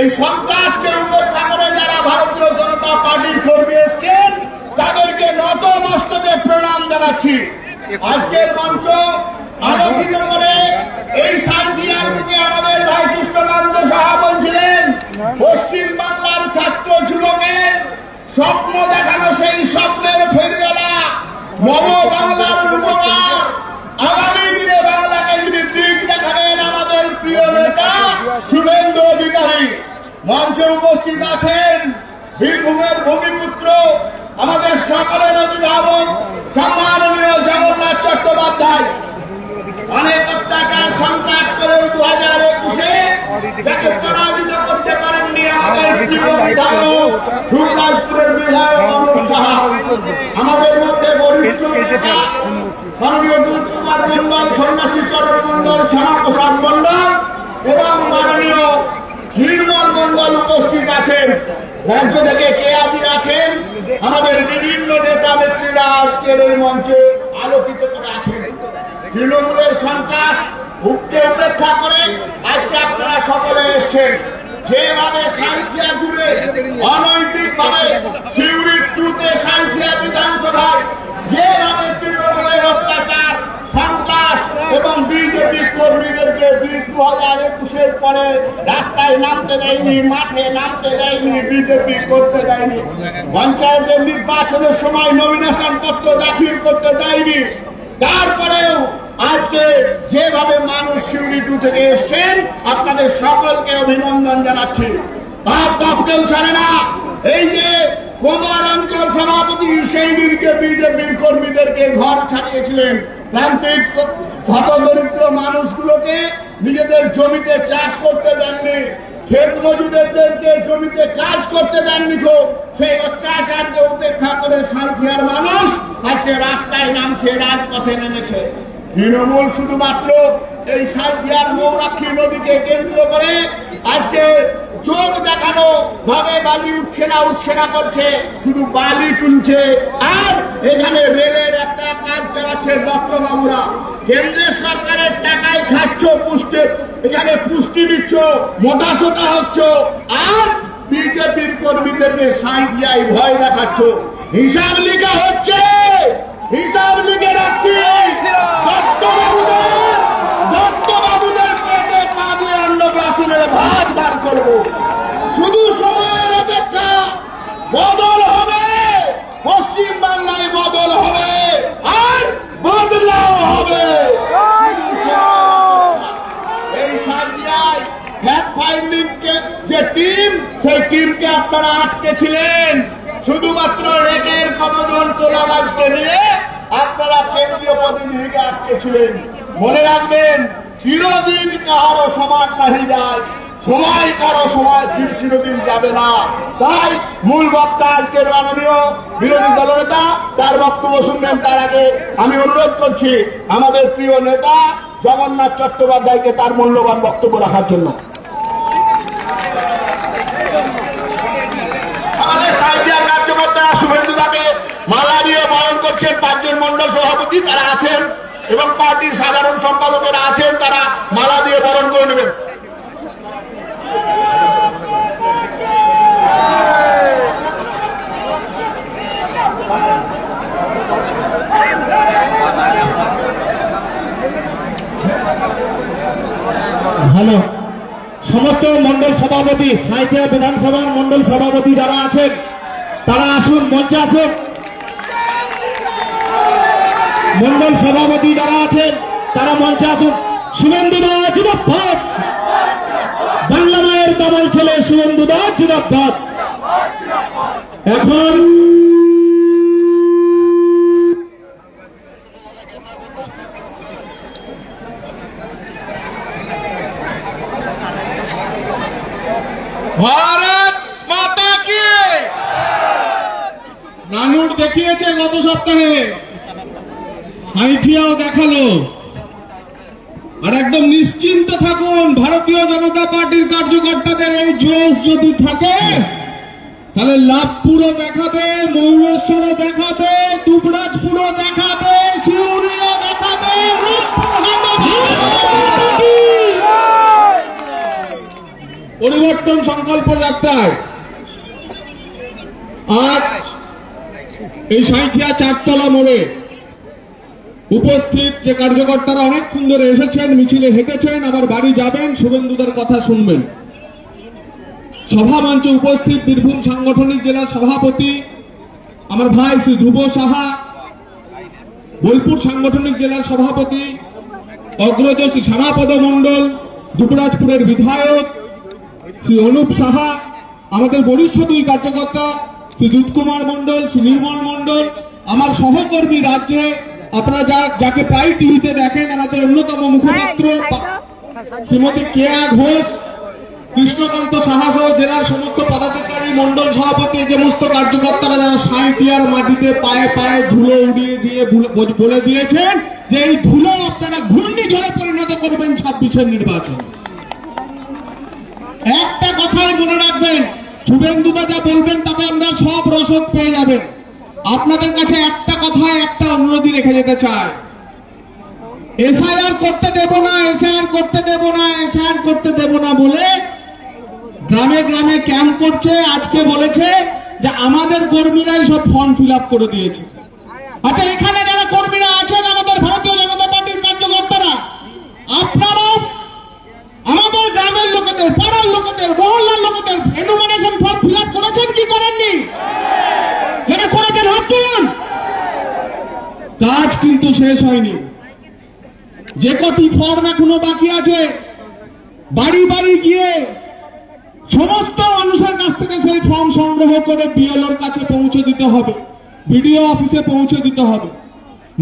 সেই সন্ত্রাসকে উপেক্ষা করে যারা ভারতীয় জনতা পার্টির কর্মী এসছেন তাদেরকে নত মস্তকে প্রণাম জানাচ্ছি। আজকের মঞ্চ আলোকিত করে এই শান্তিয়ার থেকে আমাদের ভাই কৃষ্ণকান্ত সাহা বলছিলেন, পশ্চিম বাংলার ছাত্র যুবকের স্বপ্ন দেখানো সেই স্বপ্নের ফেরবেলা নব বাংলার উপকার আগামী দিনে বাংলাকে যদি দিক দেখাবেন আমাদের প্রিয় নেতা শুভেন্দু অধিকারী। মঞ্চে উপস্থিত আছেন বীরভূমের ভূমিপুত্র আমাদের সকলের অভিভাবক সম্মাননীয় জগন্নাথ চট্টোপাধ্যায়। অনেক অত্যাচার সন্ত্রাস করে 2021-এ যাকে পরাজিত করতে পারেননি আমাদের প্রিয় বিধায়ক দুর্গাপুরের বিধায়ক অমর সাহা। আমাদের মধ্যে বরিষ্ঠ নেতা মাননীয় দুর্কুমার মন্ডল, সন্ন্যাসী চরণ মন্ডল, শ্যামাপ্রসাদ মন্ডল এবং মাননীয় নির্মল মন্ডল উপস্থিত আছেন। রাজ্য থেকে কেয়াদি আছেন। আমাদের বিভিন্ন নেতা নেত্রীরা আজকের এই মঞ্চে আলোকিত করে আছেন। তৃণমূলের সন্ত্রাস মুক্তি উপেক্ষা করে আজকে আপনারা সকলে এসছেন। যেভাবে সাঁইথিয়া জুড়ে অনৈতিক ভাবে সিউড়ি 2-তে সাঁইথিয়া বিধানসভায় যেভাবে তৃণমূলের অত্যাচার সন্ত্রাস এবং বিজেপি কর্মীদেরকে 2021-এর পরে রাস্তায় নামতে দেয়নি, মাঠে নামতে দেয়নি, বিজেপি করতে দেয়নি, পঞ্চায়েতের নির্বাচনের সময় নমিনেশন পত্র দাখিল করতে দেয়নি। তারপরেও আজকে যেভাবে মানুষ সিউড়ি 2 থেকে এসছেন আপনাদের সকলকে অভিনন্দন জানাচ্ছি। বাপ কেউ ছাড়ে না। এই যে কুমার অঞ্চল সভাপতি সেই দিনকে বিজেপির কর্মীদেরকে ঘর ছাড়িয়েছিলেন, প্রান্তিক হতদরিদ্র মানুষগুলোকে নিজেদের জমিতে চাষ করতে দেননি, ক্ষেত মজুরদেরকে জমিতে কাজ করতে দেননি। সেই অত্যাচারকে উপেক্ষা করে সাঁইথিয়ার মানুষ আজকে রাস্তায় নামছে, রাজপথে নেমেছে। তৃণমূল শুধুমাত্র এই সাঁইথিয়ার মৌরাক্ষী নদীকে কেন্দ্র করে আজকে চোখ দেখানো ভাবে বালি উঠছে না করছে, শুধু বালি তুলছে আর এখানে রেলের একটা কাজ চালাচ্ছে দত্তবাবুরা। কেন্দ্রের সরকারের টাকায় খাচ্ছ, এখানে পুষ্টি নিচ্ছ, মোটাসোটা হচ্ছ আর বিজেপির কর্মীদেরকে সাঁইথিয়ায় ভয় দেখাচ্ছ। হিসাব লিখা হচ্ছে, হিসাব লিখে রাখছি। দত্তবাবুদের পেটে পা দিয়ে অন্নপ্রাশনের ভাত বার করবো। শুধু সময়ের অপেক্ষা, বদল হবে, পশ্চিম বাংলায় বদল হবে আর বদলাও হবে। এই সাঁইথিয়ায় ফ্যাক্ট ফাইন্ডিং যে টিম, সেই টিমকে আপনারা আটকে ছিলেন। শুধুমাত্র রেকের কতজন তোলাবাজকে নিয়ে আপনারা কেন্দ্রীয় প্রতিনিধিকে আটকে ছিলেন। মনে রাখবেন, চিরদিন কারো সমান নাহি যায়, সময় কারো সময় চিরদিন যাবে না। তাই মূল বক্তা আজকের মাননীয় বিরোধী দলনেতা তার বক্তব্য শুনবেন। তার আগে আমি অনুরোধ করছি আমাদের প্রিয় নেতা জগন্নাথ চট্টোপাধ্যায়কে তার মূল্যবান বক্তব্য রাখার জন্য। আমাদের সাঁইথিয়ার কার্যকর্তারা শুভেন্দুদাকে মালা দিয়ে বরণ করছেন। 5 জন মন্ডল সভাপতি তারা আছেন এবং পার্টির সাধারণ সম্পাদকেরা আছেন, তারা মালা দিয়ে বরণ করে নেবেন। হ্যালো, সমস্ত মন্ডল সভাপতি, সাঁইথিয়া বিধানসভার মন্ডল সভাপতি যারা আছেন তারা আসুন, মঞ্চে আসুন। মন্ডল সভাপতি যারা আছেন তারা মঞ্চে আসুন। শুভেন্দুদা জিন্দাবাদ, বাংলা মায়ের দামাল ছেলে শুভেন্দুদা জিন্দাবাদ। এখন ভারত মাতা কি। নানুর দেখিয়েছে গত সপ্তাহে, সাঁইথিয়াও দেখালো। আর একদম নিশ্চিন্ত থাকুন, ভারতীয় জনতা পার্টির কার্যকর্তাদের এই জোশ যদি থাকে তাহলে লাভপুরও দেখাবে, ময়ূরেশ্বরও দেখাবে, দুবরাজপুরও দেখাবে, শিউরিও দেখাবে, পরিবর্তন সংকল্প যাত্রায় আজ এই সাঁইথিয়া চারতলা মোড়ে উপস্থিত যে কার্যকর্তারা অনেকক্ষণ ধরে এসেছেন, মিছিলে হেঁটেছেন, আবার বাড়ি যাবেন, শুভেন্দুদের কথা শুনবেন। সভা মঞ্চে উপস্থিত বীরভূম সাংগঠনিক জেলার সভাপতি আমার ভাই শ্রী ধ্রুব সাহা, বোলপুর সাংগঠনিক জেলার সভাপতি অগ্রজ শ্রী শ্যামাপদ মণ্ডল, দুবরাজপুরের বিধায়ক শ্রী অনুপ সাহা, আমাদের বরিষ্ঠ দুই কার্যকর্তা শ্রী জিৎ কুমার মণ্ডল, শ্রী নির্মল মণ্ডল, আমার সহকর্মী রাজ্যে আপনারা যাকে প্রায় টিভিতে দেখেন, আমাদের অন্যতম মুখপাত্র শ্রীমতী কেয়া ঘোষ, কৃষ্ণকান্ত সাহা সহ জেলার সমস্ত পদাধিকারী, মন্ডল সভাপতি, যে সমস্ত কার্যকর্তারা যারা সাঁইথিয়ার মাটিতে পায়ে পায়ে ধুলো উড়িয়ে দিয়ে বলে দিয়েছেন যে এই ধুলো আপনারা ঘূর্ণিঝড়ে পরিণত করবেন 26-এর নির্বাচন। একটা কথাই মনে রাখবেন, শুভেন্দুদা যা বলবেন তাতে আমরা সব রসদ পেয়ে যাবেন। আপনাদের কাছে একটা কথায় একটা অনুরোধই রেখে যেতে চাই, এসআইআর করতে দেব না, এসআইআর করতে দেব না, এসআইআর করতে দেব না বলে গ্রামে গ্রামে ক্যাম্প করছে। আজকে বলেছে যে আমাদের কর্মীরাই সব ফর্ম ফিল আপ করে দিয়েছে। আচ্ছা, এখানে যারা কর্মীরা আছেন, আমাদের ভারতীয় জনতা পার্টির কার্যকর্তারা, আপনারা আমাদের গ্রামের লোকেদের, পাড়ার লোকেদের, মহল্লার লোকেদের এনুমারেশন ফর্ম ফিল আপ করেছেন কি করেননি? যারা করেছেন হাত তুলুন। কাজ কিন্তু শেষ হয়নি, যে কটি ফর্ম এখনো বাকি আছে বাড়ি বাড়ি গিয়ে সমস্ত মানুষের কাছ থেকে সেই ফর্ম সংগ্রহ করে বিএলওর কাছে পৌঁছে দিতে হবে, বিডিও অফিসে পৌঁছে দিতে হবে।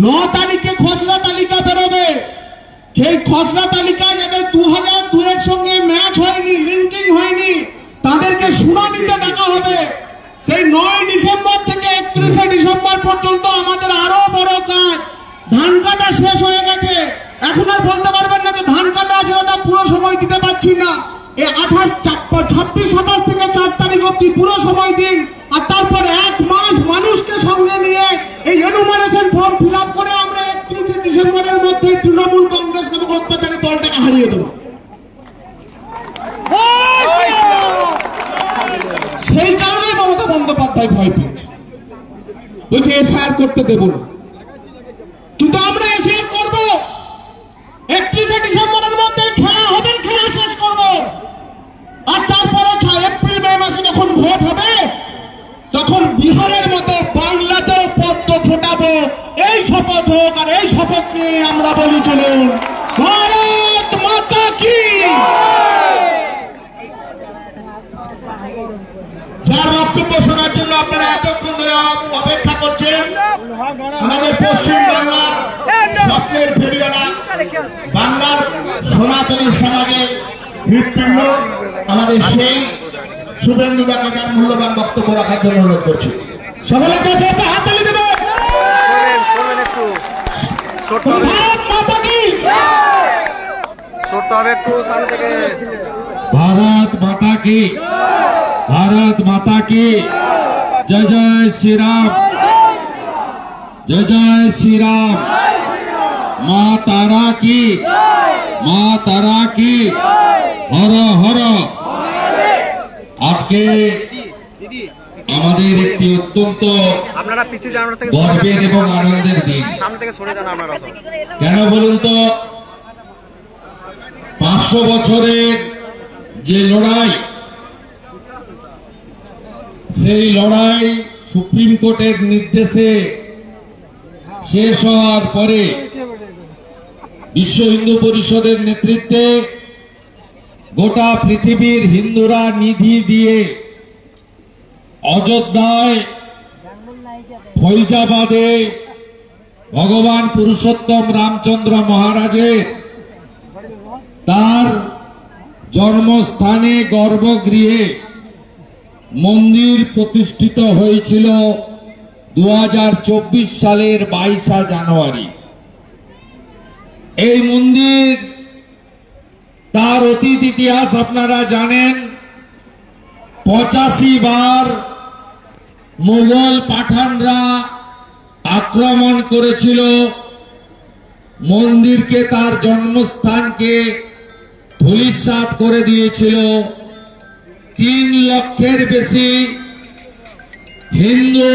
9 তারিখে খসড়া তালিকা বেরোবে। সেই খসড়া তালিকায় যাদের 2002 এর সঙ্গে ম্যাচ হয়নি, লিঙ্কিং হয়নি, তাদেরকে শুনানিতে ডাকা হবে। সেই 9 ডিসেম্বর থেকে 31 ডিসেম্বর পর্যন্ত আমাদের আরো বড় কাজ। ধান কাটা শেষ হয়ে গেছে, এখন আর বলতে পারবেন না যে ধান কাটা আছে, ওটা পুরো সময় দিতে পারছি না। এই 26, 27 থেকে 4 তারিখ অব্দি পুরো সময় দিন, আর তারপর 1 মাস মানুষকে সঙ্গে নিয়ে এই এনুমারেশন ফর্ম ফিল আপ করে আমরা 31 ডিসেম্বরের মধ্যে তৃণমূল কংগ্রেস নামক অত্যাচারী দলটাকে হারিয়ে দেব। সেই কারণে মমতা বন্দ্যোপাধ্যায় ভয় পেয়েছে, বলছে এসআইআর করতে দেব না। কিন্তু আমরা এসআইআর করব, 31 ডিসেম্বরের মধ্যে খেলা হবে, খেলা শেষ করব। আর তারপরে এপ্রিল মে মাসে যখন ভোট হবে, তখন বিহারের মতো বাংলাতেও পদ্ম ফোটাবো। এই শপথ হোক, আর এই শপথ নিয়ে আমরা বলি চলুন ভারত মাতা কি। যার বক্তব্য শোনার জন্য আপনারা এতক্ষণ ধরে অপেক্ষা করছেন, আমাদের পশ্চিম বাংলার স্বপ্নের ফেরিওয়ালা, বাংলার সনাতনী সমাজের হৃৎপিণ্ড, আমাদের সেই শুভেন্দুদাকে তার মূল্যবান বক্তব্য রাখার জন্য অনুরোধ করছি। সকলে হাত তালি দেবে। ভারত মাতা কি। भारत माता की, भारत माता की जय जय श्री राम, जय जय श्री राम। माँ तारा की, माँ तारा की हर हर। আজকে আমাদের একটি অত্যন্ত গর্বের এবং আনন্দের দিন। কেন বলুন তো, 500 বছরের যে লড়াই, সেই লড়াই সুপ্রিম কোর্টের নির্দেশে শেষ হওয়ার পরে বিশ্ব হিন্দু পরিষদের নেতৃত্বে গোটা পৃথিবীর হিন্দুরা নিধি দিয়ে অযোধ্যায়, ফৈজাবাদে ভগবান পুরুষোত্তম রামচন্দ্র মহারাজের তার জন্মস্থানে গর্ভগৃহে মন্দির প্রতিষ্ঠিত হয়েছিল 2024 সালের 22 জানুয়ারি। এই মন্দির, তার অতীত ইতিহাস আপনারা জানেন। 85 বার মুঘল পাঠানরা আক্রমণ করেছিল, মন্দিরকে, তার জন্মস্থানকে ধূলিসাৎ করে দিয়েছিল। 3 লক্ষের বেশি হিন্দু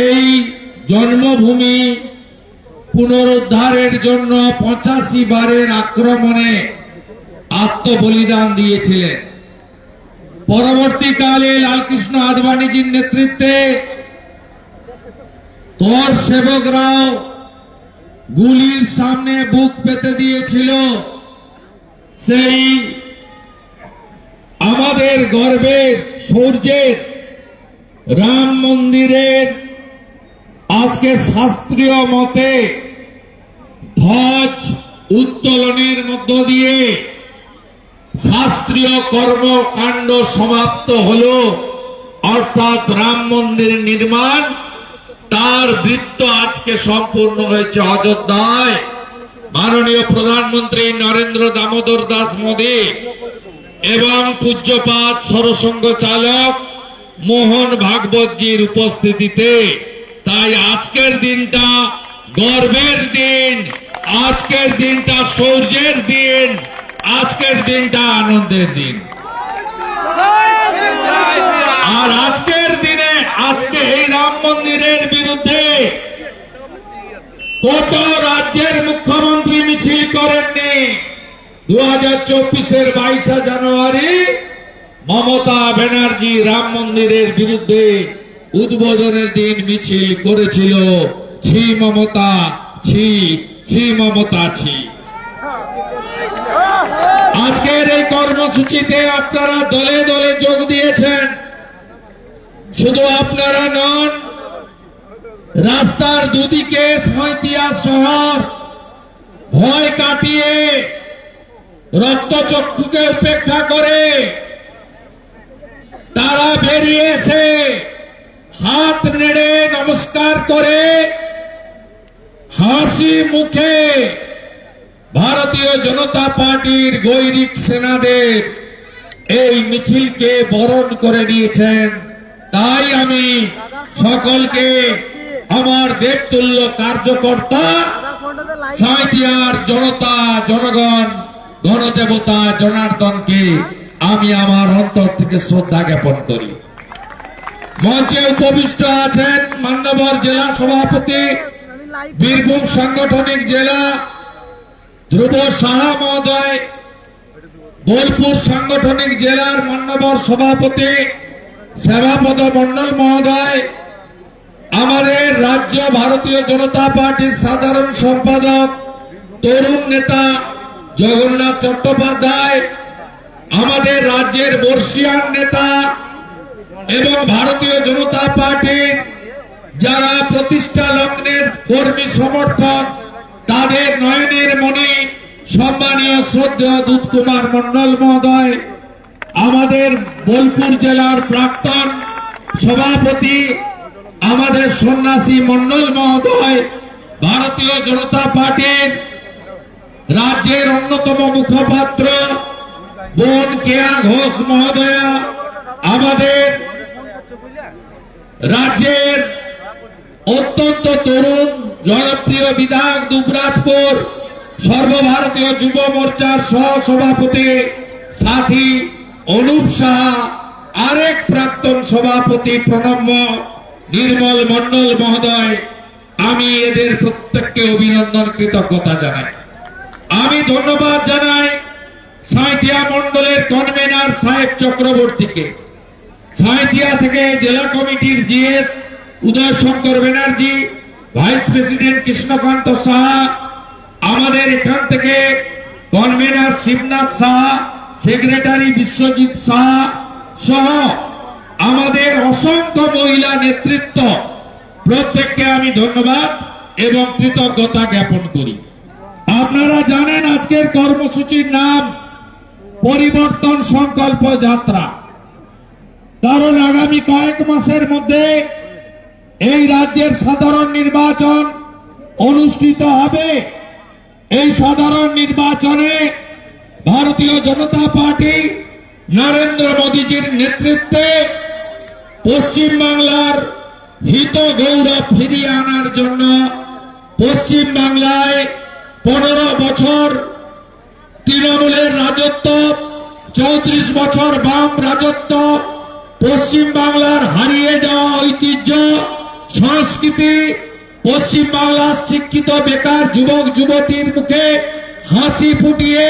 এই জন্মভূমি পুনরুদ্ধারের জন্য 85 বারের আক্রমণে আত্মবলিদান দিয়েছিলেন। পরবর্তীকালে লালকৃষ্ণ আদবানীজির নেতৃত্বে কর সেবকরাও গুলির সামনে বুক পেতে দিয়েছিল। সেই আমাদের গর্বের সূর্যের রাম মন্দিরের আজকে শাস্ত্রীয় মতে ধ্বজ উত্তোলনের মধ্য দিয়ে শাস্ত্রীয় কর্মকাণ্ড সমাপ্ত হল, অর্থাৎ রাম মন্দির নির্মাণ তার বৃত্ত আজকে সম্পূর্ণ হয়েছে অযোধ্যায়। মাননীয় প্রধানমন্ত্রী নরেন্দ্র দামোদর দাস মোদী এবং পূজ্যপাদ সরসংঘ চালক মোহন ভাগবতজির উপস্থিতিতে। তাই আজকের দিনটা গর্বের দিন, আজকের দিনটা শৌর্যের দিন, আজকের দিনটা আনন্দের দিন। আর আজকের দিনে আজকে এই রাম মন্দিরের বিরুদ্ধে কত রাজ্যের মুখ্যমন্ত্রী মিছিল করেননি। 2024-এর 22 জানুয়ারি মমতা ব্যানার্জি রাম মন্দিরের বিরুদ্ধে উদ্বোধনের দিন মিছিল করেছিল। ছি মমতা, ছি ছি মমতা, ছি। আজকের এই কর্মসূচিতে আপনারা দলে দলে যোগ দিয়েছেন। শুধু আপনারা নন, রাস্তার দুদিকে সাঁইতিয়া শহর ভয় কাটিয়ে রক্তচক্ষুকে উপেক্ষা করে তারা বেরিয়ে এসে হাত নেড়ে নমস্কার করে হাসি মুখে ভারতীয় জনতা পার্টির গৈরিক সেনাদের এই মিছিলকে বরণ করে নিয়েছেন। তাই আমি সকলকে আমার দেবতুল্য কার্যকর্তা সাঁইতিয়ার জনতা জনগণ গণদেবতা জনার্দনকে আমি আমার অন্তর থেকে শ্রদ্ধা জ্ঞাপন করি। মঞ্চে উপবিষ্ট আছেন মান্যবর জেলা সভাপতি বীরভূম সাংগঠনিক জেলা ধ্রুব সাহা মহোদয়, বোলপুর সাংগঠনিক জেলার মান্যবর সভাপতি সেবাপদ মন্ডল মহোদয়, আমাদের রাজ্য ভারতীয় জনতা পার্টির সাধারণ সম্পাদক তরুণ নেতা জগন্নাথ চট্টোপাধ্যায়, আমাদের রাজ্যের বর্ষিয়ান নেতা এবং ভারতীয় জনতা পার্টির যারা প্রতিষ্ঠা লগ্নের কর্মী সমর্থক, তাদের নয়নের মণি সম্মানীয় শ্রদ্ধেয় দুধ কুমার মন্ডল মহোদয়, আমাদের বোলপুর জেলার প্রাক্তন সভাপতি আমাদের সন্ন্যাসী মন্ডল মহোদয়, ভারতীয় জনতা পার্টির রাজ্যের অন্যতম মুখপাত্র বোন কেয়া ঘোষ মহোদয়া, আমাদের রাজ্যের অত্যন্ত তরুণ জনপ্রিয় বিধায়ক দুবরাজপুর সর্বভারতীয় যুব মোর্চার সহ সভাপতি সাথী অনুপ সাহা, আরেক প্রাক্তন সভাপতি প্রণম্য নির্মল মন্ডল মহোদয়, আমি এদের প্রত্যেককে অভিনন্দন কৃতজ্ঞতা জানাই। আমি ধন্যবাদ জানাই সাঁইতিয়া মন্ডলের কনভেনার সাহেব চক্রবর্তীকে, সাঁইতিয়া থেকে জেলা কমিটির জিএস উদয় শঙ্কর ব্যানার্জি, ভাইস প্রেসিডেন্ট কৃষ্ণকান্ত সাহা, আমাদের এখান থেকে কনভেনার শিবনাথ সাহা, সেক্রেটারি বিশ্বজিৎ সাহা সহ আমাদের অসংখ্য মহিলা নেতৃত্ব, প্রত্যেককে আমি ধন্যবাদ এবং কৃতজ্ঞতা জ্ঞাপন করি। আপনারা জানেন আজকের কর্মসূচির নাম পরিবর্তন সংকল্প যাত্রা, কারণ আগামী কয়েক মাসের মধ্যে এই রাজ্যের সাধারণ নির্বাচন অনুষ্ঠিত হবে। এই সাধারণ নির্বাচনে ভারতীয় জনতা পার্টি নরেন্দ্র মোদীজির নেতৃত্বে পশ্চিম বাংলার হিত গৌরব ফিরিয়ে আনার জন্য পশ্চিম বাংলায় 15 বছর তৃণমূলের রাজত্ব 34 বছর বাম রাজত্ব, পশ্চিম বাংলার হারিয়ে যাওয়া ঐতিহ্য, সংস্কৃতি, পশ্চিম বাংলার শিক্ষিত বেকার যুবক যুবতীর মুখে হাসি ফুটিয়ে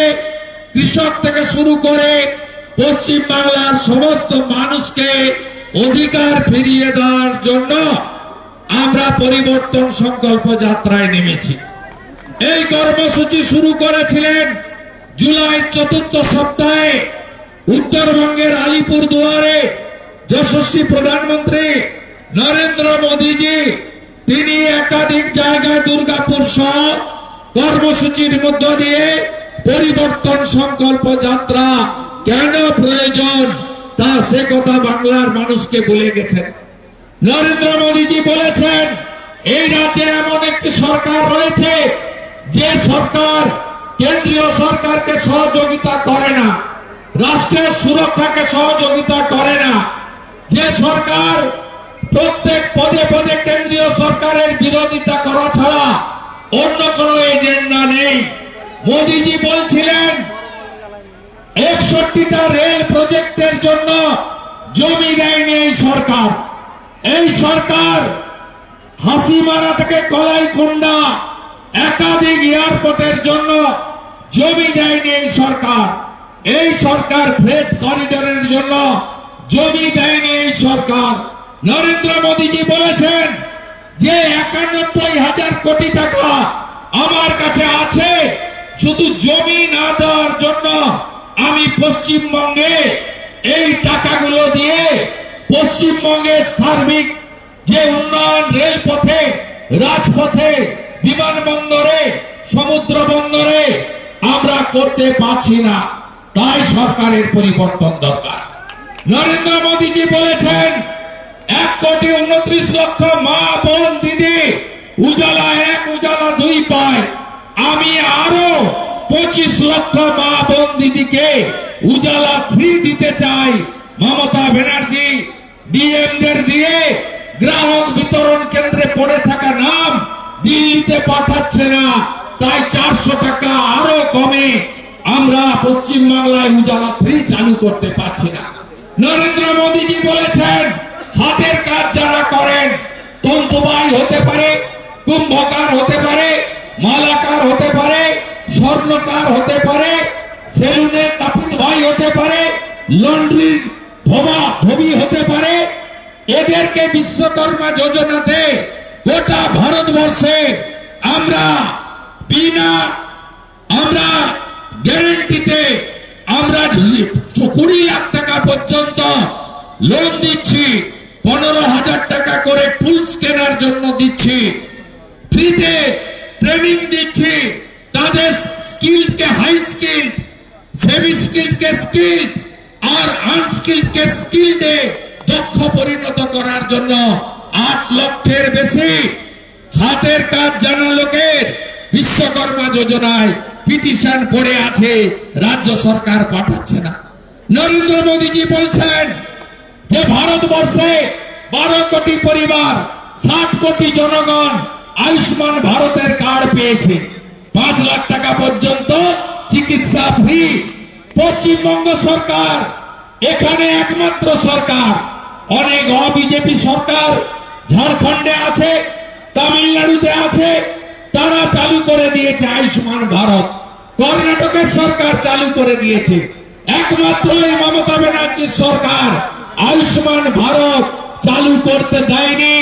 কৃষক থেকে শুরু করে পশ্চিম বাংলার সমস্ত মানুষকে অধিকার ফিরিয়ে দেওয়ার জন্য আমরা পরিবর্তন সংকল্প যাত্রায় নেমেছি। এই কর্মসূচি শুরু করেছিলেন জুলাই 4th সপ্তাহে উত্তরবঙ্গের আলিপুরদুয়ারে যশস্বী প্রধানমন্ত্রী নরেন্দ্র মোদীজি। তিনি একাধিক জায়গায় দুর্গাপুর সহ কর্মসূচির মধ্য দিয়ে পরিবর্তন সংকল্প যাত্রা কেন প্রয়োজন তা সে কথা বাংলার মানুষকে বলে গেছেন। নরেন্দ্র মোদীজি বলেছেন এই রাজ্যে এমন একটি সরকার রয়েছে যে সরকার কেন্দ্রীয় সরকারকে সহযোগিতা করে না, রাষ্ট্রের সুরক্ষাকে সহযোগিতা করে না, যে সরকার প্রত্যেক পদে পদে কেন্দ্রীয় সরকারের বিরোধিতা করা ছাড়া অন্য কোনো এজেন্ডা নেই। মোদীজি বলছিলেন 61টা রেল প্রজেক্টের জন্য জমি দেয়নি এই সরকার। এই সরকার হাসিমারা থেকে কলাইকুণ্ডা একাধিক এয়ারপোর্টের জন্য জমি দেয়নি এই সরকার। এই সরকার ফ্রেট করিডোরের জন্য জমি দেয়নি এই সরকার। নরেন্দ্র মোদীজি বলেছেন যে 91,000 কোটি টাকা আমার কাছে আছে, শুধু জমি না দেওয়ার জন্য আমি পশ্চিমবঙ্গে এই টাকাগুলো দিয়ে পশ্চিমবঙ্গের সার্বিক যে উন্নয়ন রেলপথে, রাজপথে, বিমানবন্দরে, সমুদ্র বন্দরে আমরা করতে পারছি না, তাই সরকারের পরিবর্তন দরকার। নরেন্দ্র মোদীজি বলেছেন 1,29,00,000 মা বোন দিদি উজালা 1, উজালা 2 পায়। আমি আরো 25 লক্ষ মা বোন দিদিকে উজালা 3 দিতে চাই। মমতা ব্যানার্জি ডিএমদের দিয়ে গ্রাহক বিতরণ কেন্দ্রে পড়ে থাকা নাম দিল্লিতে পাঠাচ্ছে না, তাই 400 টাকা আরো কমে আমরা পশ্চিমবাংলায় উজালা 3 চালু করতে পারছি না। নরেন্দ্র মোদীজি বলেছেন হাতের কাজ যারা করেন, তন্তুবাই হতে পারে, কুম্ভকার হতে পারে, মালাকার হতে পারে, স্বর্ণকার হতে পারে, সেলুনে কাপিত ভাই হতে পারে, লন্ড্রির ধোবি হতে পারে, এদেরকে বিশ্বকর্মা যোজনাতে গোটা ভারতবর্ষে আমরা বিনা গ্যারেন্টিতে আমরা 20 লাখ টাকা পর্যন্ত লোন দিচ্ছি, 15,000 টাকা করে টুলস কেনার জন্য দিচ্ছি, ফ্রিতে ট্রেনিং দিচ্ছি, তাদের স্কিলকে হাই স্কিল, সেমি স্কিলকে স্কিল আর আনস্কিলকে স্কিলডে দক্ষ পরিণত করার জন্য 8 লক্ষের বেশি হাতের কাজ জানা লোকের বিশ্বকর্মা যোজনায় পিটিশন পড়ে আছে, রাজ্য সরকার পাঠাচ্ছে না। নরেন্দ্র মোদীজি বলছেন যে ভারতবর্ষে 12 কোটি পরিবার, 60 কোটি জনগণ আয়ুষ্মান ভারতের কার্ড পেয়েছে, 5 লাখ টাকা পর্যন্ত চিকিৎসা ফ্রি। পশ্চিমবঙ্গ সরকার এখানে একমাত্র সরকার, অনেক অবিজেপি সরকার ঝাড়খণ্ডে আছে, তামিলনাড়ুতে আছে, তারা চালু করে দিয়েছে আয়ুষ্মান ভারত, কর্ণাটকের সরকার চালু করে দিয়েছে, একমাত্র এই মমতা ব্যানার্জির সরকার আয়ুষ্মান ভারত চালু করতে দেয়নি।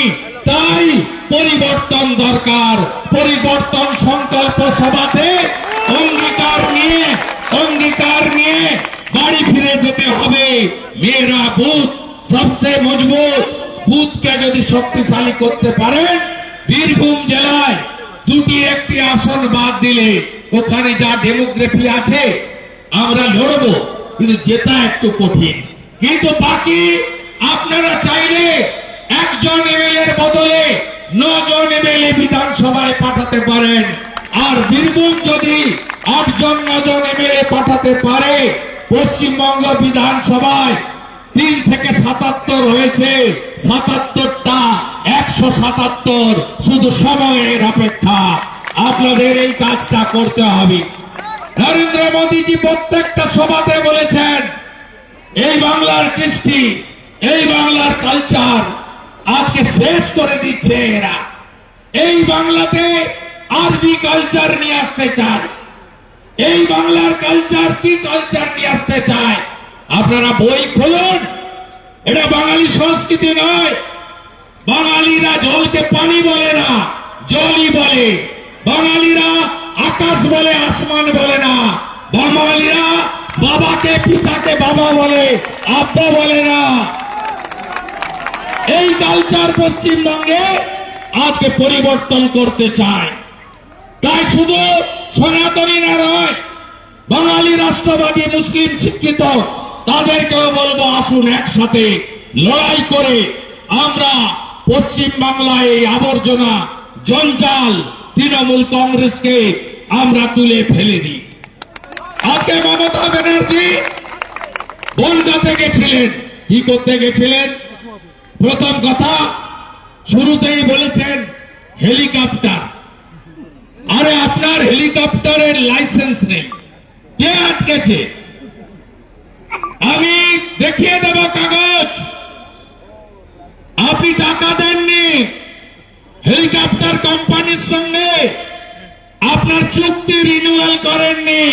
তাই পরিবর্তন দরকার। পরিবর্তন সংকল্প সভাতে অঙ্গীকার নিয়ে বাড়ি ফিরে যেতে হবে। মেয়েরা বুথ সবচেয়ে মজবুত, বুথকে যদি শক্তিশালী করতে পারেন, বীরভূম জেলায় 2টি আসন বাদ দিলে ওখানে যা ডেমোগ্রাফি আছে আমরা লড়বো, কিন্তু জেতা একটু কঠিন। কিন্তু বাকি আপনারা চাইলে একজন এমএলএর বদলে 9 জন এমএলএ বিধানসভায় পাঠাতে পারেন, আর বীরভূম যদি 8 জন 9 জন এমএলএ পাঠাতে পারে, পশ্চিমবঙ্গ বিধানসভায় 3 থেকে 77 হয়েছে, 77টা 177, শুধু সময়ের অপেক্ষা। আপনাদের এই কাজটা করতে হবে। নরেন্দ্র মোদীজি প্রত্যেকটা সভাতে বলেছেন এই বাংলার কৃষ্টি, এই বাংলার কালচার আজকে শেষ করে দিচ্ছে এরা। এই বাংলাতে আরবি কালচার নিয়ে আসতে চায়। এই বাংলার কালচার কি কালচার নিয়ে আসতে চায়? আপনারা বই খুলুন, এটা বাঙালি সংস্কৃতি নয়। বাঙালিরা জলকে পানি বলে না, জলই বলে। বাঙালিরা আকাশ বলে, আসমান বলে না। বাঙালিরা বাবাকে, পিতাকে বাবা বলে, আব্বা বলে না। এই কালচার পশ্চিমবঙ্গে আজকে পরিবর্তন করতে চায়। তাই শুধু সনাতনীরা নয়, বাঙালি রাষ্ট্রবাদী মুসলিম শিক্ষিত তাদেরকেও বলবো, আসুন একসাথে লড়াই করে আমরা পশ্চিম বাংলায় এই আবর্জনা জঞ্জাল তৃণমূল কংগ্রেসকে আমরা তুলে ফেলে দিই। আজকে মমতা ব্যানার্জি বনগাঁতে গেছিলেন। কি করতে গেছিলেন? প্রথম কথা শুরুতেই বলেছেন হেলিকপ্টার। আরে আপনার হেলিকপ্টারের লাইসেন্স নেই, কে আটকেছে? আমি দেখিয়ে দেব কাগজ। আপনি টাকা দেননি হেলিকপ্টার কোম্পানির সঙ্গে, আপনার চুক্তি রিনিউয়াল করেননি,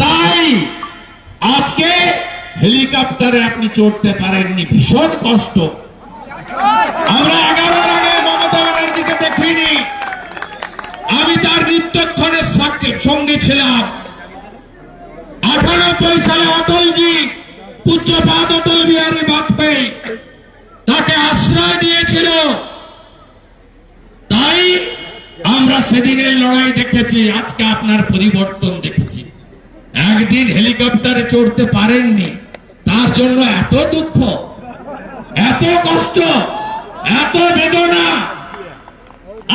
তাই আজকে হেলিকপ্টারে আপনি চড়তে পারেননি। ভীষণ কষ্ট। আমরা 11 আগে মমতা ব্যানার্জিকে দেখিনি, আমি তার মৃত্যুক্ষণের সঙ্গে ছিলাম। 98 সালে অটলজি, পূজ্যপাদ অটল বিহারী বাজপেয়ী তাকে আশ্রয় দিয়েছিল। তাই আমরা সেদিনের লড়াই দেখেছি, আজকে আপনার পরিবর্তন দেখেছি। একদিন হেলিকপ্টারে চড়তে পারেননি, তার জন্য এত দুঃখ, এত কষ্ট, এত বেদনা।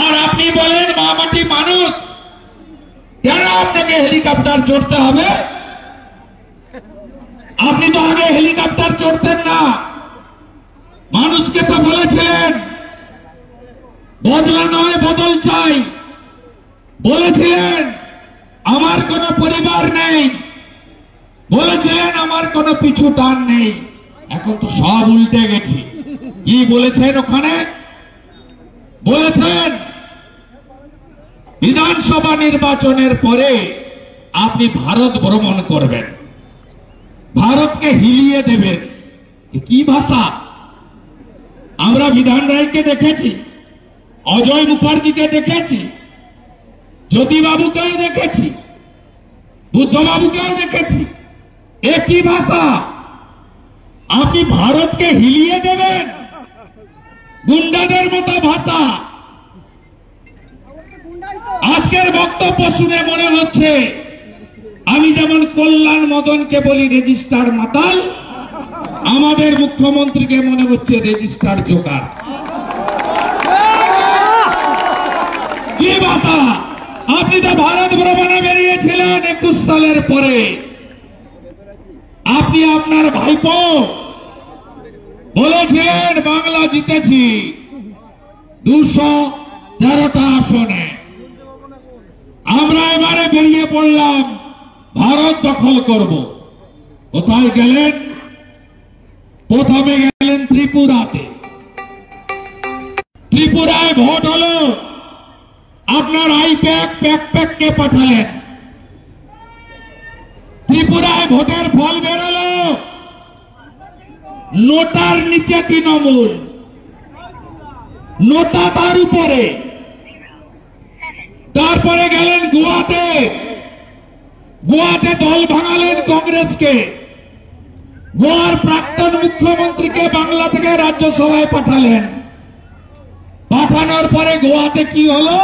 আর আপনি বলেন মামাটি মানুষ, কেন আপনাকে হেলিকপ্টার চড়তে হবে? আপনি তো আগে হেলিকপ্টার চড়তেন না। মানুষকে তো বলেছিলেন বদলা নয় বদল চাই, বলেছিলেন আমার কোনো পরিবার নেই, বলেছিলেন আমার কোনো পিছু টান নেই। এখন তো সব উল্টে গেছে। কি বলেছেন ওখানে? বলেছেন বিধানসভা নির্বাচনের পরে আপনি ভারত ভ্রমণ করবেন, ভারতকে হিলিয়ে দেবেন। কি ভাষা! আমরা বিধান রায়কে দেখেছি, অজয় মুখার্জিকে দেখেছি, জ্যোতিবাবুকেও দেখেছি, বুদ্ধবাবুকেও দেখেছি। একই ভাষা। আপনি ভারতকে হিলিয়ে দেবেন, গুন্ডাদের মতো ভাষা। আজকের বক্তব্য শুনে মনে হচ্ছে আমি যেমন কল্যাণ মদনকে বলি রেজিস্টার মাতাল, আমাদের মুখ্যমন্ত্রীকে মনে হচ্ছে রেজিস্টার জোকার। কি ভাষা! আপনি তো ভারত ভ্রমণে বেরিয়েছিলেন 21 সালের পরে। আপনি আপনার ভাইপো বলেছিলেন বাংলা জিতেছি 213টা আসনে। আমরা এবারে বেরিয়ে পড়লাম ভারত দখল করব। কোথায় গেলেন? প্রথমে গেলেন ত্রিপুরাতে। ত্রিপুরায় ভোট হলো, আপনার প্যাককে পাঠালেন। ত্রিপুরায় ভোটের ফল বেরোলো, নোটার নিচে তৃণমূল, নোটা তার উপরে। তারপরে গেলেন গোয়াতে, গোয়াতে দল ভাঙালেন কংগ্রেসকে। গোয়ার প্রাক্তন মুখ্যমন্ত্রীকে বাংলা থেকে রাজ্যসভায় পাঠালেন। পাঠানোর পরে গোয়াতে কি হলো?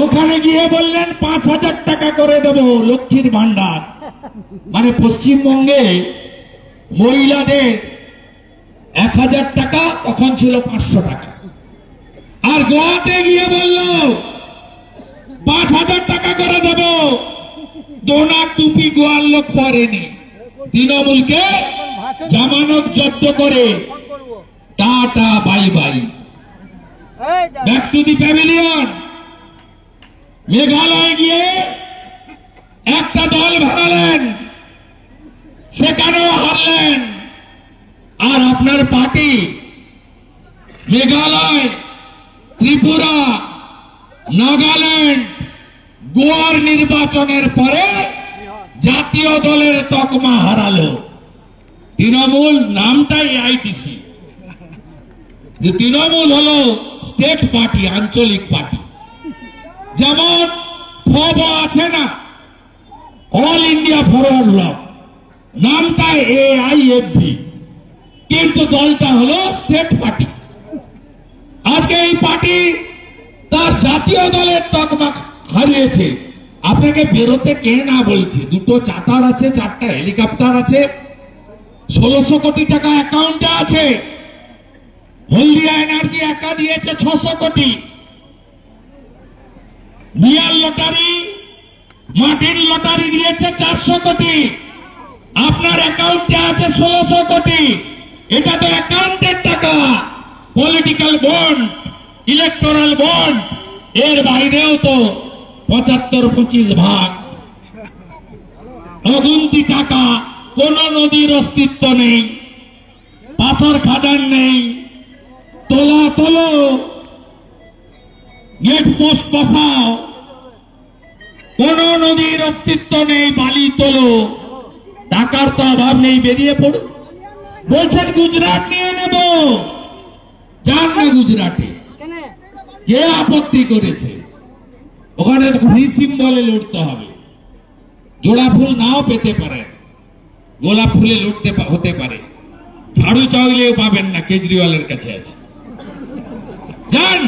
ওখানে গিয়ে বললেন 5,000 টাকা করে দেব লক্ষ্মীর ভান্ডার। মানে পশ্চিমবঙ্গে মহিলাদের 1,000 টাকা, তখন ছিল 500 টাকা। আর গোয়াতে গিয়ে বলল 5,000 টাকা করে দেব। দোনা টুপি গোয়ার লোক পরেনি, তৃণমূলকে জামানত জব্দ করে tata bye bye, back to the pavilion. Meghalaya গিয়ে একটা দল বানালেন, সেখানেও হারলেন। আর আপনার পার্টি মেঘালয়, ত্রিপুরা, নাগাল্যান্ড, গোয়ার নির্বাচনের পরে জাতীয় দলের তকমা হারালো। তৃণমূল নামটাই আইটিসি, তৃণমূল হলো স্টেট পার্টি, আঞ্চলিক পার্টি। যেমন ফব আছে না, অল ইন্ডিয়া ফরওয়ার্ড ব্লক, নামটা AIFB, কিন্তু দলটা হলো স্টেট পার্টি। আজকে এই পার্টি তার জাতীয় দলের তকমা হারিয়েছে। আপনাকে বেরোতে কে না বলছে? দুটো চার্টার আছে, 4টা হেলিকপ্টার আছে, 1600 কোটি টাকা অ্যাকাউন্টে আছে। হলদিয়া এনার্জি একা দিয়েছে 600 কোটি। বিয়ার লটারি, মাটির লটারি দিয়েছে 400 কোটি। আপনার অ্যাকাউন্টে আছে 1600 কোটি। এটা তো অ্যাকাউন্টের টাকা। পলিটিক্যাল বন্ড, ইলেকটোরাল বন্ড, এর বাইরেও তো 75-25 ভাগ। অগুন্তি টাকা, কোন নদীর অস্তিত্ব নেই, পাথর খাদান নেই, তোলা তোলো, গেট পোস্ট বসাও, কোন নদীর অস্তিত্ব নেই, বালি তোলো, টাকার তো অভাব নেই, বেরিয়ে পড়ুন। বলছেন গুজরাট নিয়ে নেব, যান না গুজরাটে, কে আপত্তি করেছে? ওখানে ফ্রি সিম্বলে লড়তে হবে। জোড়া ফুল নাও পেতে পারেন, গোলাপ ফুলে লড়তে হতে পারে। ঝাড়ু চাইলেও পাবেন না, কেজরিওয়ালের কাছে আছে। যান,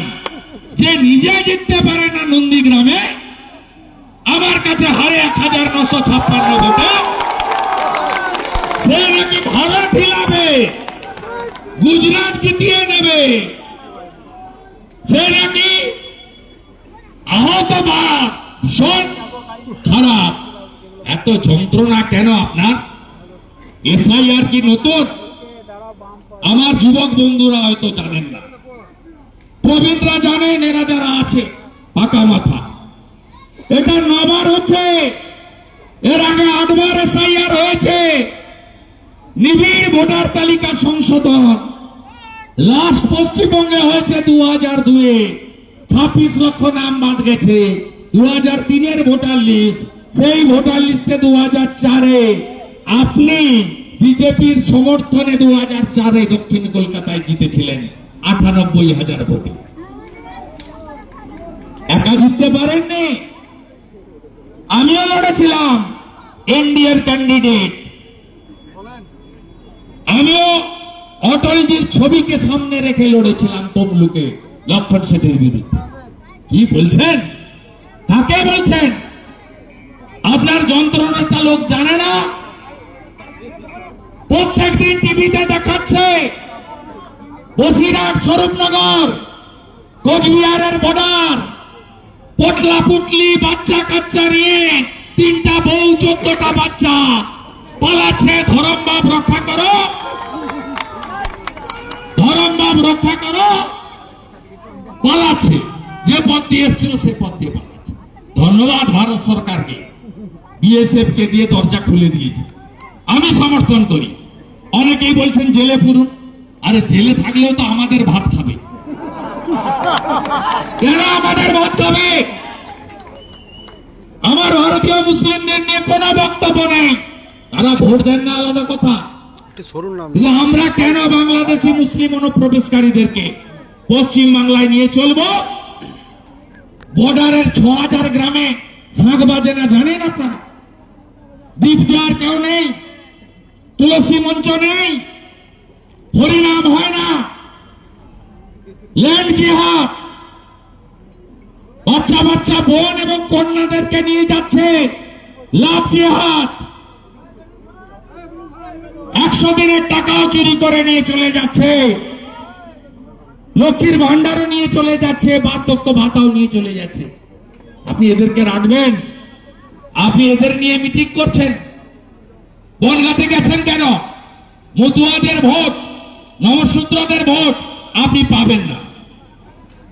যে নিজে জিততে পারে না নন্দীগ্রামে, আমার কাছে হারে 1956 ভোটে, সে নাকি ভারত হিলাবে, গুজরাট জিতিয়ে নেবে, সে নাকি আহত বা ভীষণ খারাপ। এত যন্ত্রণা কেন আপনার? SIR কি নতুন? আমার যুবক বন্ধুরা হয়তো জানেন না, প্রবীণরা জানেন, এরা যারা আছে পাকা মাথা। এটা 9বার হচ্ছে, এর আগে 8বার SIR হয়েছে। নিবিড় ভোটার তালিকা সংশোধন লাস্ট পশ্চিমবঙ্গে হয়েছে 2002-এ, 26 লক্ষ নাম বাদ গেছে। 2003-এর ভোটার লিস্ট, সেই ভোটার লিস্টে 2004-এ আপনি বিজেপির সমর্থনে 2004-এ দক্ষিণ কলকাতায় জিতেছিলেন 98,000 ভোটে। একা জিততে পারেননি। আমিও লড়েছিলাম, এনডিএর ক্যান্ডিডেট। আমিও অটলজির ছবিকে সামনে রেখে লড়েছিলাম তমলুকে লক্ষণ শেঠের বিরুদ্ধে। কি বলছেন? কাকে বলছেন? আপনার যন্ত্রণাটা লোক জানে না। প্রত্যেকদিন টিভিতে দেখাচ্ছে বসিরহাট, স্বরূপনগর, কোচবিহারের বর্ডার, পটলা পুটলি বাচ্চা কাচ্চা নিয়ে 3টা বউ, 14টা বাচ্চা পালাচ্ছে। ধরমবাব রক্ষা করো, ধরমবাব রক্ষা করো, পালাচ্ছে। যে পথ দিয়ে এসেছিল সে পথ দিয়ে পালাচ্ছে। ধন্যবাদ ভারত সরকারকে, BSF কে দিয়ে দরজা খুলে দিয়েছে। আমি সমর্থন করি। অনেকেই বলছেন জেলে পুরুন। আরে জেলে থাকলেও তো আমাদের ভাত খাবে। কেন আমাদের ভাত খাবে? আমার ভারতীয় মুসলিমদের নিয়ে কোনো বক্তব্য নেই, তারা ভোট দেন না, আলাদা কথা। কিন্তু আমরা কেন বাংলাদেশি মুসলিম অনুপ্রবেশকারীদেরকে পশ্চিম বাংলায় নিয়ে চলবো? বর্ডারের 6000 গ্রামে শাঁখ বাজে না, জানেন আপনারা? দীপ দেওয়ার কেউ নেই, তুলসী মঞ্চ নেই, হরিনাম হয় না, ল্যান্ড জিহাদ। বাচ্চা বাচ্চা বোন এবং কন্যাদেরকে নিয়ে যাচ্ছে লাভ জিহাদ। 100 দিনের টাকাও চুরি করে নিয়ে চলে যাচ্ছে, লক্ষ্মীর ভান্ডারও নিয়ে চলে যাচ্ছে, বার্ধক্য ভাতাও নিয়ে চলে যাচ্ছে। আপনি এদেরকে রাখবেন? আপনি এদের নিয়ে মিটিং করছেন। বনগাঁতে গেছেন কেন? মতুয়াদের ভোট, নমশূদ্রদের ভোট আপনি পাবেন না।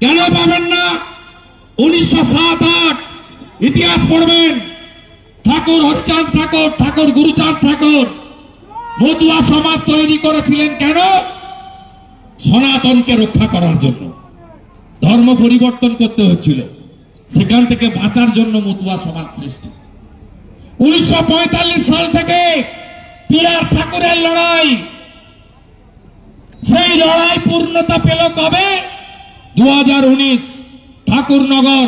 কেন পাবেন না? 1907-8 ইতিহাস পড়বেন। ঠাকুর হরিচাঁদ ঠাকুর, ঠাকুর গুরুচাঁদ ঠাকুর মতুয়া সমাজ তৈরি করেছিলেন কেন? সনাতনকে রক্ষা করার জন্য। ধর্ম পরিবর্তন করতে হচ্ছিল, সেখান থেকে বাঁচার জন্য মতুয়া সমাজ সৃষ্টি। 1945 সাল থেকে পিয়ার ঠাকুরের লড়াই, সেই লড়াই পূর্ণতা পেল কবে? 2019 ঠাকুরনগর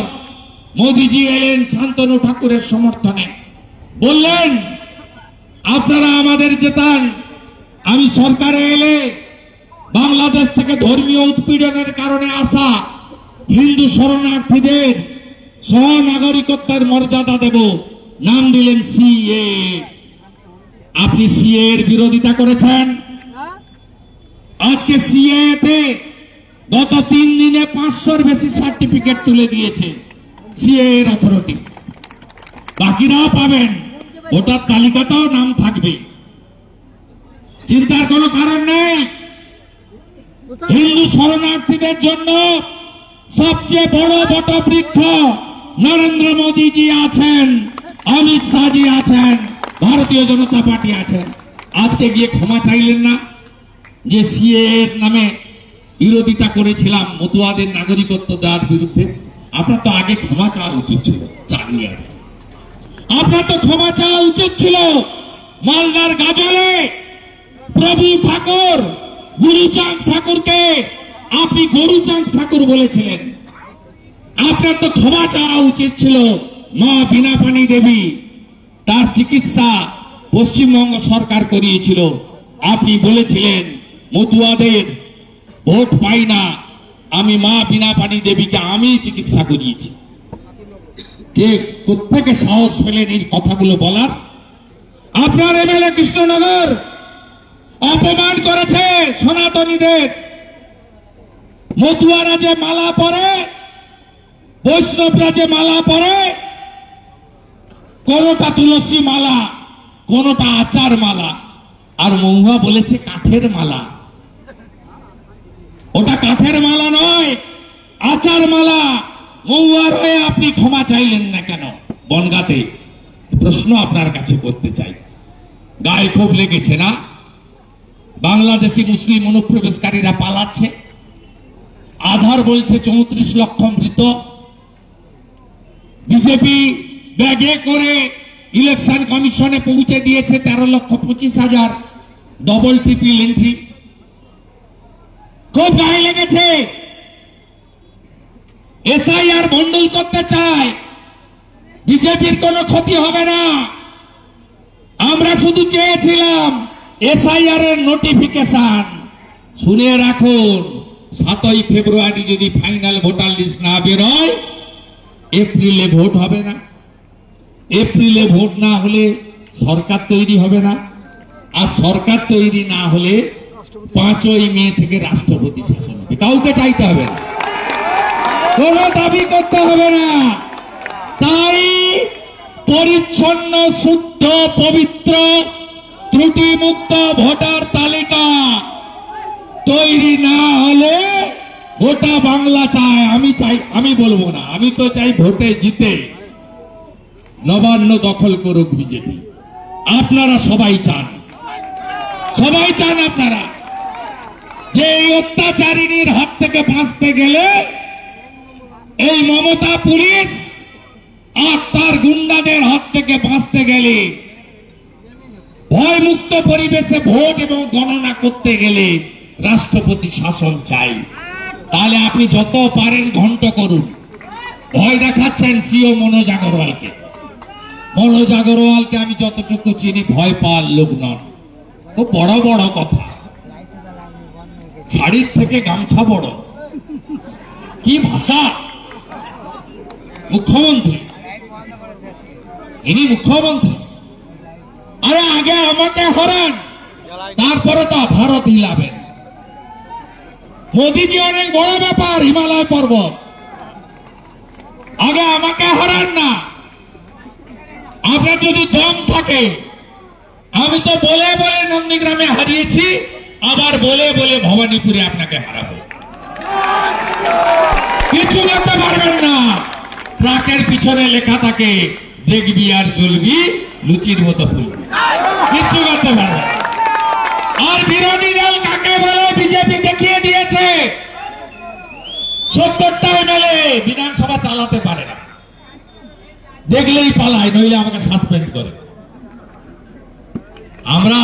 মোদিজি এলেন শান্তনু ঠাকুরের সমর্থনে, বললেন আপনারা আমাদের জেতান, আমি সরকারে এলে বাংলাদেশ থেকে ধর্মীয় উৎপীড়নের কারণে আসা হিন্দু শরণার্থীদের সহনাগরিকত্বের মর্যাদা দেব। নাম দিলেন সিএ। আপনি সিএ এর বিরোধিতা করেছেন। আজকে সিএ তে গত 3 দিনে 500-র বেশি সার্টিফিকেট তুলে দিয়েছে সিএ এর অথরিটি। বাকিরাও পাবেন, ভোটার তালিকাতেও নাম থাকবে, চিন্তার কোনো কারণ নেই। হিন্দু শরণার্থীদের জন্য সবচেয়ে বড় বটবৃক্ষ নরেন্দ্র মোদীজি আছেন, অমিত শাহজি আছেন, ভারতীয় জনতা পার্টি আছেন। আজকে গিয়ে ক্ষমা চাইলেন না যে সিএ এর নামে বিরোধিতা করেছিলাম মতুয়াদের নাগরিকত্ব দেওয়ার বিরুদ্ধে? আপনার তো আগে ক্ষমা চাওয়া উচিত ছিল, চাননি। আপনার তো ক্ষমা চাওয়া উচিত ছিল। মালদার গাজলে প্রভু ঠাকুর গুরুচাঁদ ঠাকুরকে আপনি গরুচাঁদ ঠাকুর বলেছিলেন। আপনার তো ক্ষমা চাওয়া উচিত ছিল। মা বীণাপাণি দেবী, তার চিকিৎসা পশ্চিমবঙ্গ সরকার করিয়েছিল। আপনি বলেছিলেন মতুয়াদের ভোট পাই না, আমি মা বীণাপাণি দেবীকে আমি চিকিৎসা করিয়েছি। কে কোত্থেকে সাহস পেলেন এই কথাগুলো বলার? আপনার এমএলএ কৃষ্ণনগর অপমান করেছে সনাতনীদের। মতুয়ারা যে মালা পরে, বৈষ্ণবরা যে মালা পরে, কোনটা তুলসী মালা, কোনটা আচার মালা, আর মহুয়া বলেছে কাঠের মালা। ওটা কাঠের মালা নয়, আচার মালা। মহুয়ার হয়ে আপনি ক্ষমা চাইলেন না কেন বনগাঁতে? প্রশ্ন আপনার কাছে করতে চাই। গায়ে ক্ষোভ লেগেছে না? বাংলাদেশি মুসলিম অনুপ্রবেশকারীরা পালাচ্ছে। আধার বলছে 34 লক্ষ মৃত। বিজেপি ব্যাগে করে ইলেকশন কমিশনে পৌঁছে দিয়েছে 13,25,000 ডবল ট্রিপল এন্ট্রি। খুব গায়ে লেগেছে। এসআইআর বন্ডল করতে চায়, বিজেপির কোনো ক্ষতি হবে না। আমরা শুধু চেয়েছিলাম এসআইআর এর নোটিফিকেশন। শুনে রাখুন, 7ই ফেব্রুয়ারি যদি ফাইনাল ভোটার লিস্ট না বেরোয়, এপ্রিলে ভোট হবে না। এপ্রিলে ভোট না হলে সরকার তৈরি হবে না, আর সরকার তৈরি না হলে 5ই মে থেকে রাষ্ট্রপতি শাসন হবে। কাউকে চাইতে হবে না, কোন দাবি করতে হবে না। তাই পরিচ্ছন্ন, শুদ্ধ, পবিত্র, ত্রুটিমুক্ত ভোটার তালিকা তৈরি না হলে গোটা বাংলা চায়। আমি বলবো না, আমি তো চাই ভোটে জিতে নবান্ন দখল করুক বিজেপি। আপনারা সবাই চান, আপনারা যে এই অত্যাচারিণীর হাত থেকে বাঁচতে গেলে এই মমতা পুলিশ আর তার গুন্ডাদের হাত থেকে বাঁচতে গেলে, ভয়মুক্ত পরিবেশে ভোট এবং গণনা করতে গেলে রাষ্ট্রপতি শাসন চাই। তাহলে আপনি যত পারেন ঘন্ট করুন। ভয় দেখাচ্ছেন সিও মনোজ আগরওয়ালকে। মনোজ আগরওয়ালকে আমি যতটুকু চিনি ভয় পাওয়ার লোক নন। খুব বড় বড় কথা, শাড়ির থেকে গামছা বড়, কি ভাষা! মুখ্যমন্ত্রী, ইনি মুখ্যমন্ত্রী। আরে আগে আমাকে হরান, তারপরে তো ভারত হিলাবেন। মোদীজি অনেক বড় ব্যাপার, হিমালয় পর্বত। আগে আমাকে হরান না। আপনার যদি দম থাকে, আমি তো বলে বলে নন্দীগ্রামে হারিয়েছি, আবার বলে বলে ভবানীপুরে আপনাকে হারাবো। কিছু করতে পারবেন না। ট্রাকের পিছনে লেখা থাকে দেখবি আর জ্বলবি, লুচির মতো ফুলবি, কিচ্ছু করতে পারবে না। আর বিরোধী দল কাকে বলে বিজেপি দেখিয়ে দিয়েছে। 70টা এমএলএ বিধানসভা চালাতে পারে না, দেখলেই পালায়, নইলে আমাকে সাসপেন্ড করে। আমরা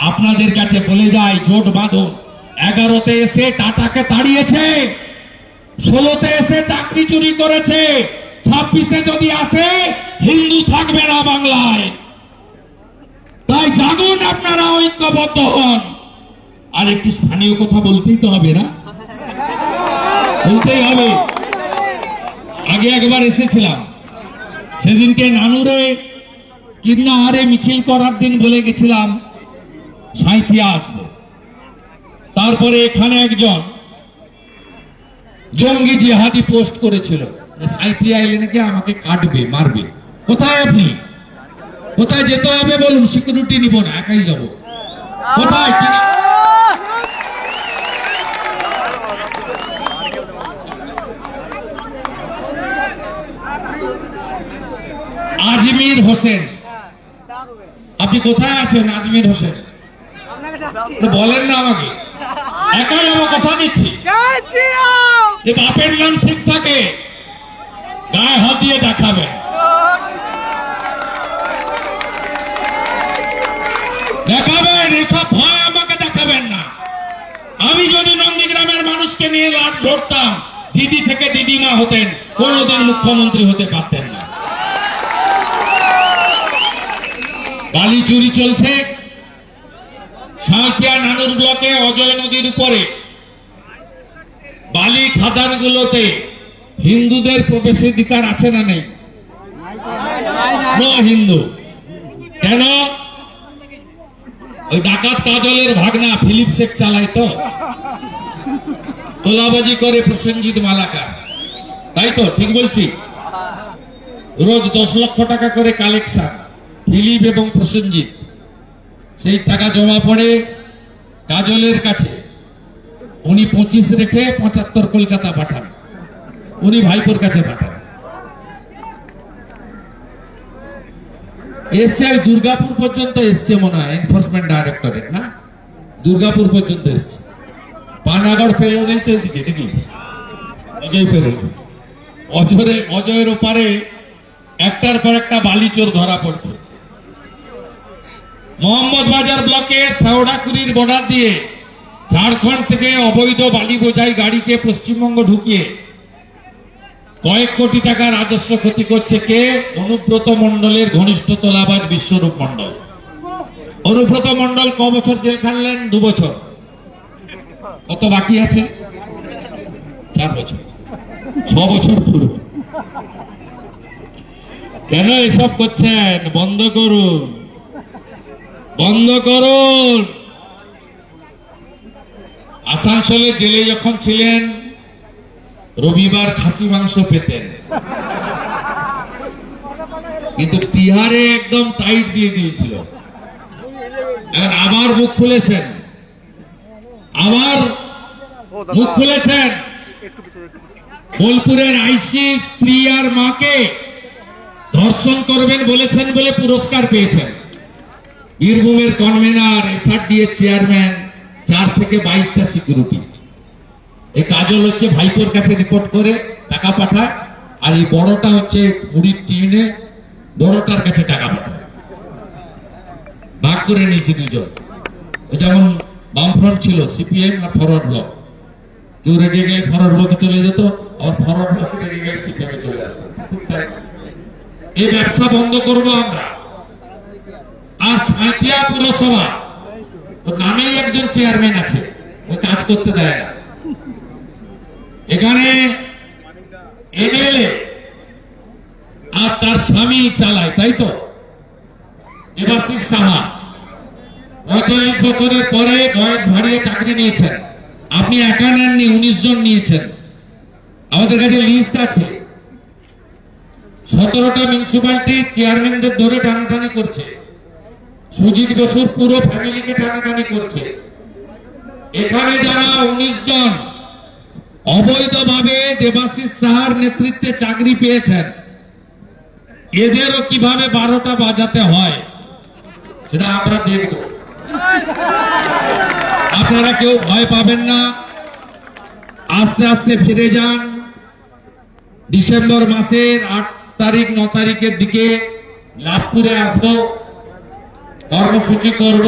আপনাদের কাছে বলে যাই, জোট বাঁধুন। 11তে এসে টাটাকে তাড়িয়েছে, 16তে এসে চাকরি চুরি করেছে, 26-এ যদি আসে হিন্দু থাকবে না বাংলায়। তাই জাগুন, আপনারা ঐক্যবদ্ধ হন। আর একটু স্থানীয় কথা বলতেই তো হবে না, বলতেই হবে। আগে একবার এসেছিলাম, সেদিনকে নানুরে কিন্নাহারে মিছিল করার দিন বলে গেছিলাম সাঁইথিয়া আসবো। তারপরে এখানে একজন জঙ্গি জিহাদি পোস্ট করেছিল, সাঁইথিয়া এলে নাকি আমাকে কাটবে, মারবে। কোথায় আপনি? কোথায় যেতে হবে বলুন, সিকিউরিটি নিব না, একাই যাব। কোথায়? আজমির হোসেন, আপনি কোথায় আছেন? আজমির হোসেন বলেন না আমাকে, একাই আমার কথা দিচ্ছি। যে বাপের নাম ঠিক থাকে, গায়ে হাত দিয়ে দেখাবেন। দেখাবেন, এসব ভয় আমাকে দেখাবেন না। আমি যদি নন্দীগ্রামের মানুষকে নিয়ে লড়তাম, দিদি থেকে দিদিমা হতেন, কোনদিন মুখ্যমন্ত্রী হতে পারতেন না। বালি চুরি চলছে সাঁইথিয়া নানুর ব্লকে অজয় নদীর উপরে। বালি খাদানগুলোতে হিন্দুদের প্রবেশাধিকার আছে না নেই? নো হিন্দু। কেন? ওই ডাকাত কাজলের ভাগনা ফিলিপ শেখ চালায় তো, তোলাবাজি করে প্রসেনজিৎ মালাকার, তাই তো? ঠিক বলছি? রোজ 10 লক্ষ টাকা করে কালেকশন ফিলিপ এবং প্রসেনজিৎ। সেই টাকা জমা পড়ে কাজলের কাছে, উনি 25 রেখে 75 কলকাতা পাঠান, উনি ভাইপোর কাছে পাঠান। এসছে দুর্গাপুর পর্যন্ত এসছে মনে হয়, এনফোর্সমেন্ট ডাইরেক্টরেট না, দুর্গাপুর পর্যন্ত এসছে। পানাগড় পেরো নেই তো এদিকে নাকি? অজয় পেরো। অজয়ের ওপারে একটার পর একটা বালিচোর ধরা পড়ছে। মোহাম্মদ বাজার ব্লকে সাউডাকুড়ির বর্ডার দিয়ে ঝাড়খণ্ড থেকে অবৈধ বালি বোঝাই গাড়িকে পশ্চিমবঙ্গ ঢুকিয়ে কয়েক কোটি টাকা রাজস্ব ক্ষতি করছে কে? অনুব্রত মণ্ডলের ঘনিষ্ঠ তোলাবাজ বিশ্বরূপ মণ্ডল। অনুব্রত মণ্ডল ক বছর জেল খাটলেন? 2 বছর। কত বাকি আছে? 4 বছর, 6 বছর পুরো। কেন এসব করছেন? বন্ধ করুন, বন্ধ করুন। আসানসোলে জেলে যখন ছিলেন, রবিবার খাসি মাংস পেতেন, কিন্তু তিহারে একদম টাইট দিয়ে দিয়েছিল। এখন আবার মুখ খুলেছেন, আবার মুখ খুলেছেন। বোলপুরের আইসি স্ত্রী আর মাকে ধর্ষণ করবেন বলেছেন বলে পুরস্কার পেয়েছেন। বীরভূমের কনভেনার, এসআরডিএ চেয়ারম্যান, 4 থেকে 22টা সিকিউরিটি। এই কাজল হচ্ছে ভাইপোর কাছে রিপোর্ট করে টাকা পাঠায়, আর এই বড়টা হচ্ছে মুড়ির টিনে বড়টার কাছে টাকা পাঠায়। ভাগ করে নিয়েছে দুজন। যেমন বামফ্রন্ট ছিল, সিপিএম আর ফরওয়ার্ড ব্লক। কেউ রেগে গেলে ফরওয়ার্ড ব্লকে চলে যেত, আর ফরওয়ার্ড ব্লকে রেগে গেলে সিপিএম এ চলে আসতো। এই ব্যবসা বন্ধ করবো আমরা। আর সাঁইথিয়া পুরসভা নামেই একজন চেয়ারম্যান আছে, ওই কাজ করতে দেয় না। এখানে এমএলএ আর তার স্বামী চালায়, তাই তো? দেবাশিস সাহা 45 বছরের পরে বয়স বাড়িয়ে চাকরি নিয়েছেন। আপনি একা নেননি, 19 জন নিয়েছেন। আমাদের কাছে লিস্ট আছে। 17টা মিউনিসিপ্যালিটি চেয়ারম্যানদের ধরে টানাটানি করছে। সুজিত বসুর পুরো ফ্যামিলিকে টানাটানি করছে। এখানে যারা 19 জন অবৈধভাবে দেবাশিস সাহার নেতৃত্বে চাকরি পেয়েছেন, এদেরও কিভাবে 12টা বাজাতে হয় সেটা আমরা দেখব। আপনারা কেউ ভয় পাবেন না, আস্তে আস্তে ফিরে যান। ডিসেম্বর মাসের 8 তারিখ 9 তারিখের দিকে লাভপুরে আসব, কর্মসূচি করব,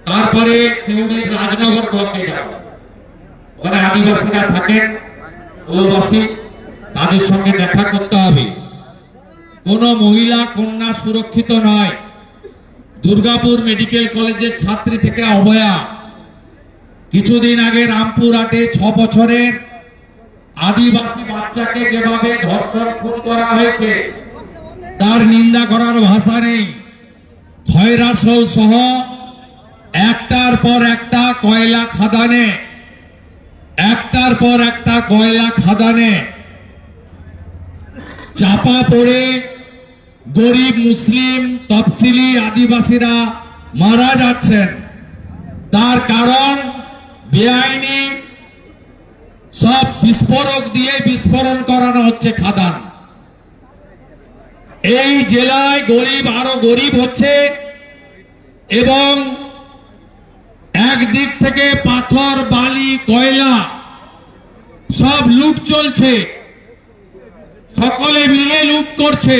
তারপরে সিউড়ির রাজনগর ব্লকে যাব। ওখানে আদিবাসীরা থাকেন, ওবাসী, তাদের সঙ্গে দেখা করতে হবে। কোন মহিলা কন্যা সুরক্ষিত নয়। দুর্গাপুর মেডিকেল কলেজের ছাত্রী থেকে অভয়া, কিছুদিন আগে রামপুরহাটে 6 বছরের আদিবাসী বাচ্চাকে যেভাবে ধর্ষণ খুন করা হয়েছে তার নিন্দা করার ভাষা নেই। খয়রাসোল সহ একটার পর একটা কয়লা খাদানে, একটার পর একটা কয়লা খাদানে চাপা পড়ে গরিব মুসলিম তফসিলি আদিবাসীরা মারা যাচ্ছেন। তার কারণ বেআইনি সব বিস্ফোরক দিয়ে বিস্ফোরণ করানো হচ্ছে খাদান। এই জেলায় গরিব আরো গরিব হচ্ছে এবং একদিক থেকে পাথর বালি কয়লা সব লুট চলছে, সকলে মিলে লুট করছে।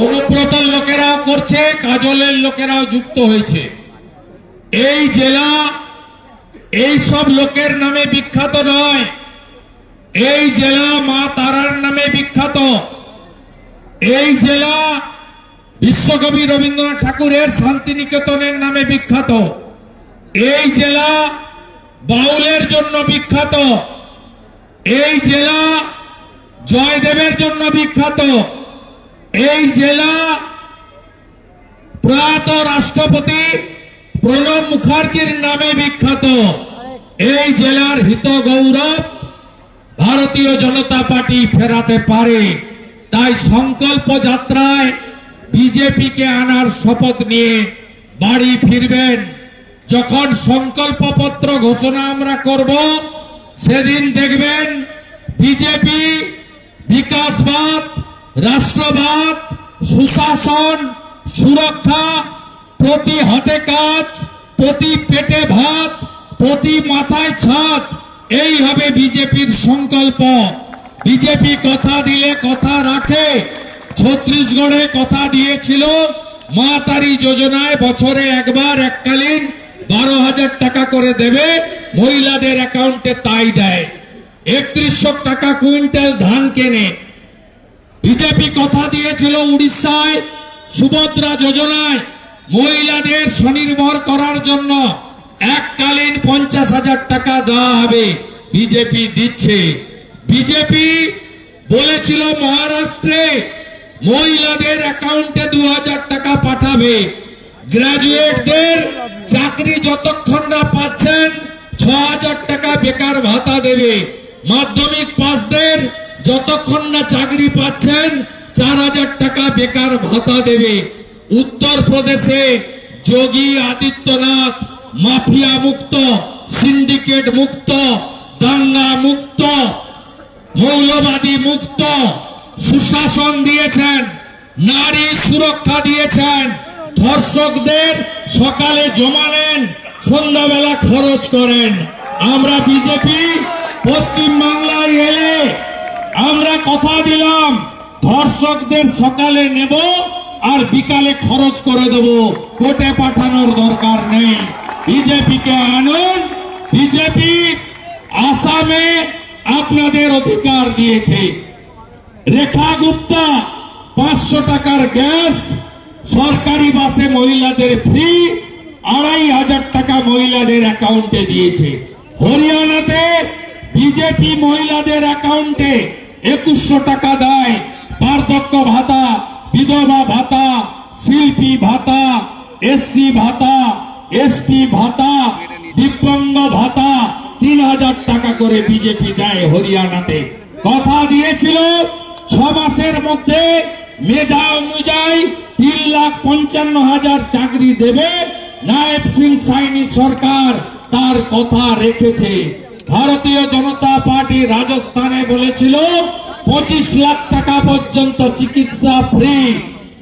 অনুব্রতর লোকেরাও করছে, কাজলের লোকেরাও যুক্ত হয়েছে। এই জেলা এই সব লোকের নামে বিখ্যাত নয়, এই জেলা মা তারার নামে বিখ্যাত। এই জেলা বিশ্বকবি রবীন্দ্রনাথ ঠাকুরের শান্তিনিকেতনের নামে বিখ্যাত। এই জেলা বাউলের জন্য বিখ্যাত। এই জেলা জয়দেবের জন্য বিখ্যাত। এই জেলা প্রয়াত রাষ্ট্রপতি প্রণব মুখার্জির নামে বিখ্যাত। এই জেলার হিত গৌরব ভারতীয় জনতা পার্টি ফেরাতে পারে। তাই সংকল্প যাত্রায় বিজেপিকে আনার শপথ নিয়ে বাড়ি ফিরবেন। যখন সংকল্পপত্র ঘোষণা আমরা করব সেদিন দেখবেন বিজেপি বিকাশবাদ, রাষ্ট্রবাদ, সুশাসন, সুরক্ষা, প্রতি হাতে কাজ, প্রতি পেটে ভাত, প্রতি মাথায় ছাদ, এই হবে বিজেপির সংকল্প। বিজেপি কথা দিলে কথা রাখে। ছত্তিশগড়ে কথা দিয়েছিল মা তারি যোজনায় বছরে একবার এককালীন 12,000 টাকা করে দেবে, মহিলাদের অ্যাকাউন্টে তাই দেয়। 3100 টাকা কুইন্টাল ধান কেনে। বিজেপি কথা দিয়েছিল উড়িষ্যায় সুভদ্রা যোজনায় মহিলাদের স্বনির্ভর করার জন্য এককালীন 50,000 টাকা দেওয়া হবে, বিজেপি দিচ্ছে। বিজেপি বলেছিল মহারাষ্ট্রে মহিলাদের অ্যাকাউন্টে 2,000 টাকা পাঠাবে। গ্রাজুয়েটদের চাকরি যতক্ষণ না পাচ্ছেন 6,000 টাকা বেকার ভাতা দেবে। মাধ্যমিক পাসদের যতক্ষণ না চাকরি পাচ্ছেন 4,000 টাকা বেকার ভাতা দেবে। উত্তরপ্রদেশে যোগী আদিত্যনাথ মাফিয়া মুক্ত, সিন্ডিকেট মুক্ত, দাঙ্গা মুক্ত, মৌলবাদী মুক্ত সুশাসন দিয়েছেন, নারী সুরক্ষা দিয়েছেন। ধর্ষকদের সকালে জমা নেন, সন্ধ্যাবেলা খরচ করেন। আমরা বিজেপি পশ্চিম বাংলায় এলে আমরা কথা দিলাম ধর্ষকদের সকালে নেব আর বিকালে খরচ করে দেব, কোর্টে পাঠানোর দরকার নেই। বিজেপিকে আনুন। বিজেপি আসামে আপনাদের অধিকার দিয়েছে। রেখা গুপ্তা 500 টাকার গ্যাস সরকারি বাসে মহিলাদের ফ্রি, 2,500 টাকা মহিলাদের অ্যাকাউন্টে দিয়েছে। হরিয়ানাতে বিজেপি মহিলাদের অ্যাকাউন্টে 2100 টাকা দেয়। বার্ধক্য ভাতা, বিধবা ভাতা, শিল্পী ভাতা, এসসি ভাতা, এসটি ভাতা, দিব্যাঙ্গ ভাতা 3,000 টাকা করে বিজেপি দেয় হরিয়ানাতে। কথা দিয়েছিল 6 মাসের মধ্যে মেধা অনুযায়ী 3,55,000 চাকরি দেবে। নায়েব সিং সাইনি সরকার তার কথা রেখেছে। ভারতীয় জনতা পার্টি রাজস্থানে বলেছিল 25 লাখ টাকা পর্যন্ত চিকিৎসা ফ্রি,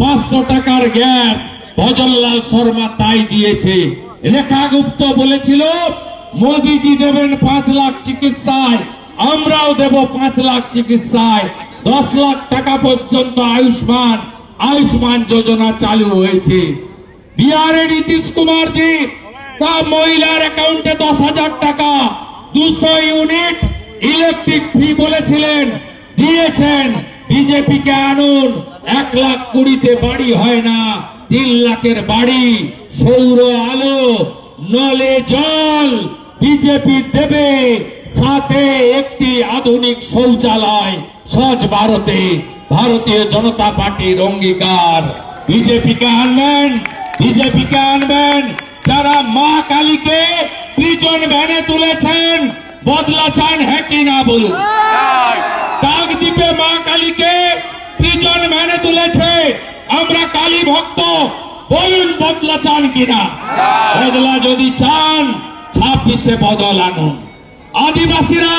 500 টাকার গ্যাস। ভজনলাল শর্মা তাই দিয়েছে। রেখা গুপ্ত বলেছিল মোদিজি দেবেন 5 লাখ চিকিৎসায়, আমরাও দেব 5 লাখ চিকিৎসায়। 10 লাখ টাকা পর্যন্ত আয়ুষ্মান যোজনা চালু হয়েছে। বিহারে নীতিশ কুমারজি সব মহিলার অ্যাকাউন্টে 10,000 টাকা, 200 ইউনিট ইলেকট্রিক ফ্রি বলেছিলেন, দিয়েছেন। বিজেপিকে আনুন, 1,20,000 বাড়ি হয় না, 3 লাখের বাড়ি, সৌর আলো, নলে জল বিজেপি দেবে, সাথে একটি আধুনিক শৌচালয়। স্বচ্ছ ভারতে ভারতীয় জনতা পার্টির অঙ্গীকার। বিজেপিকে আনবেন যারা মা কালীকে প্রিজন ভ্যানে তুলেছেন, বদলা চান হ্যাঁ কি না বলুন। কাকদ্বীপে মা কালীকে প্রিজন ভ্যানে তুলেছে, আমরা কালী ভক্ত, বলুন বদলা চান কিনা। বদলা যদি চান 26-এ বদল আনুন। আদিবাসীরা,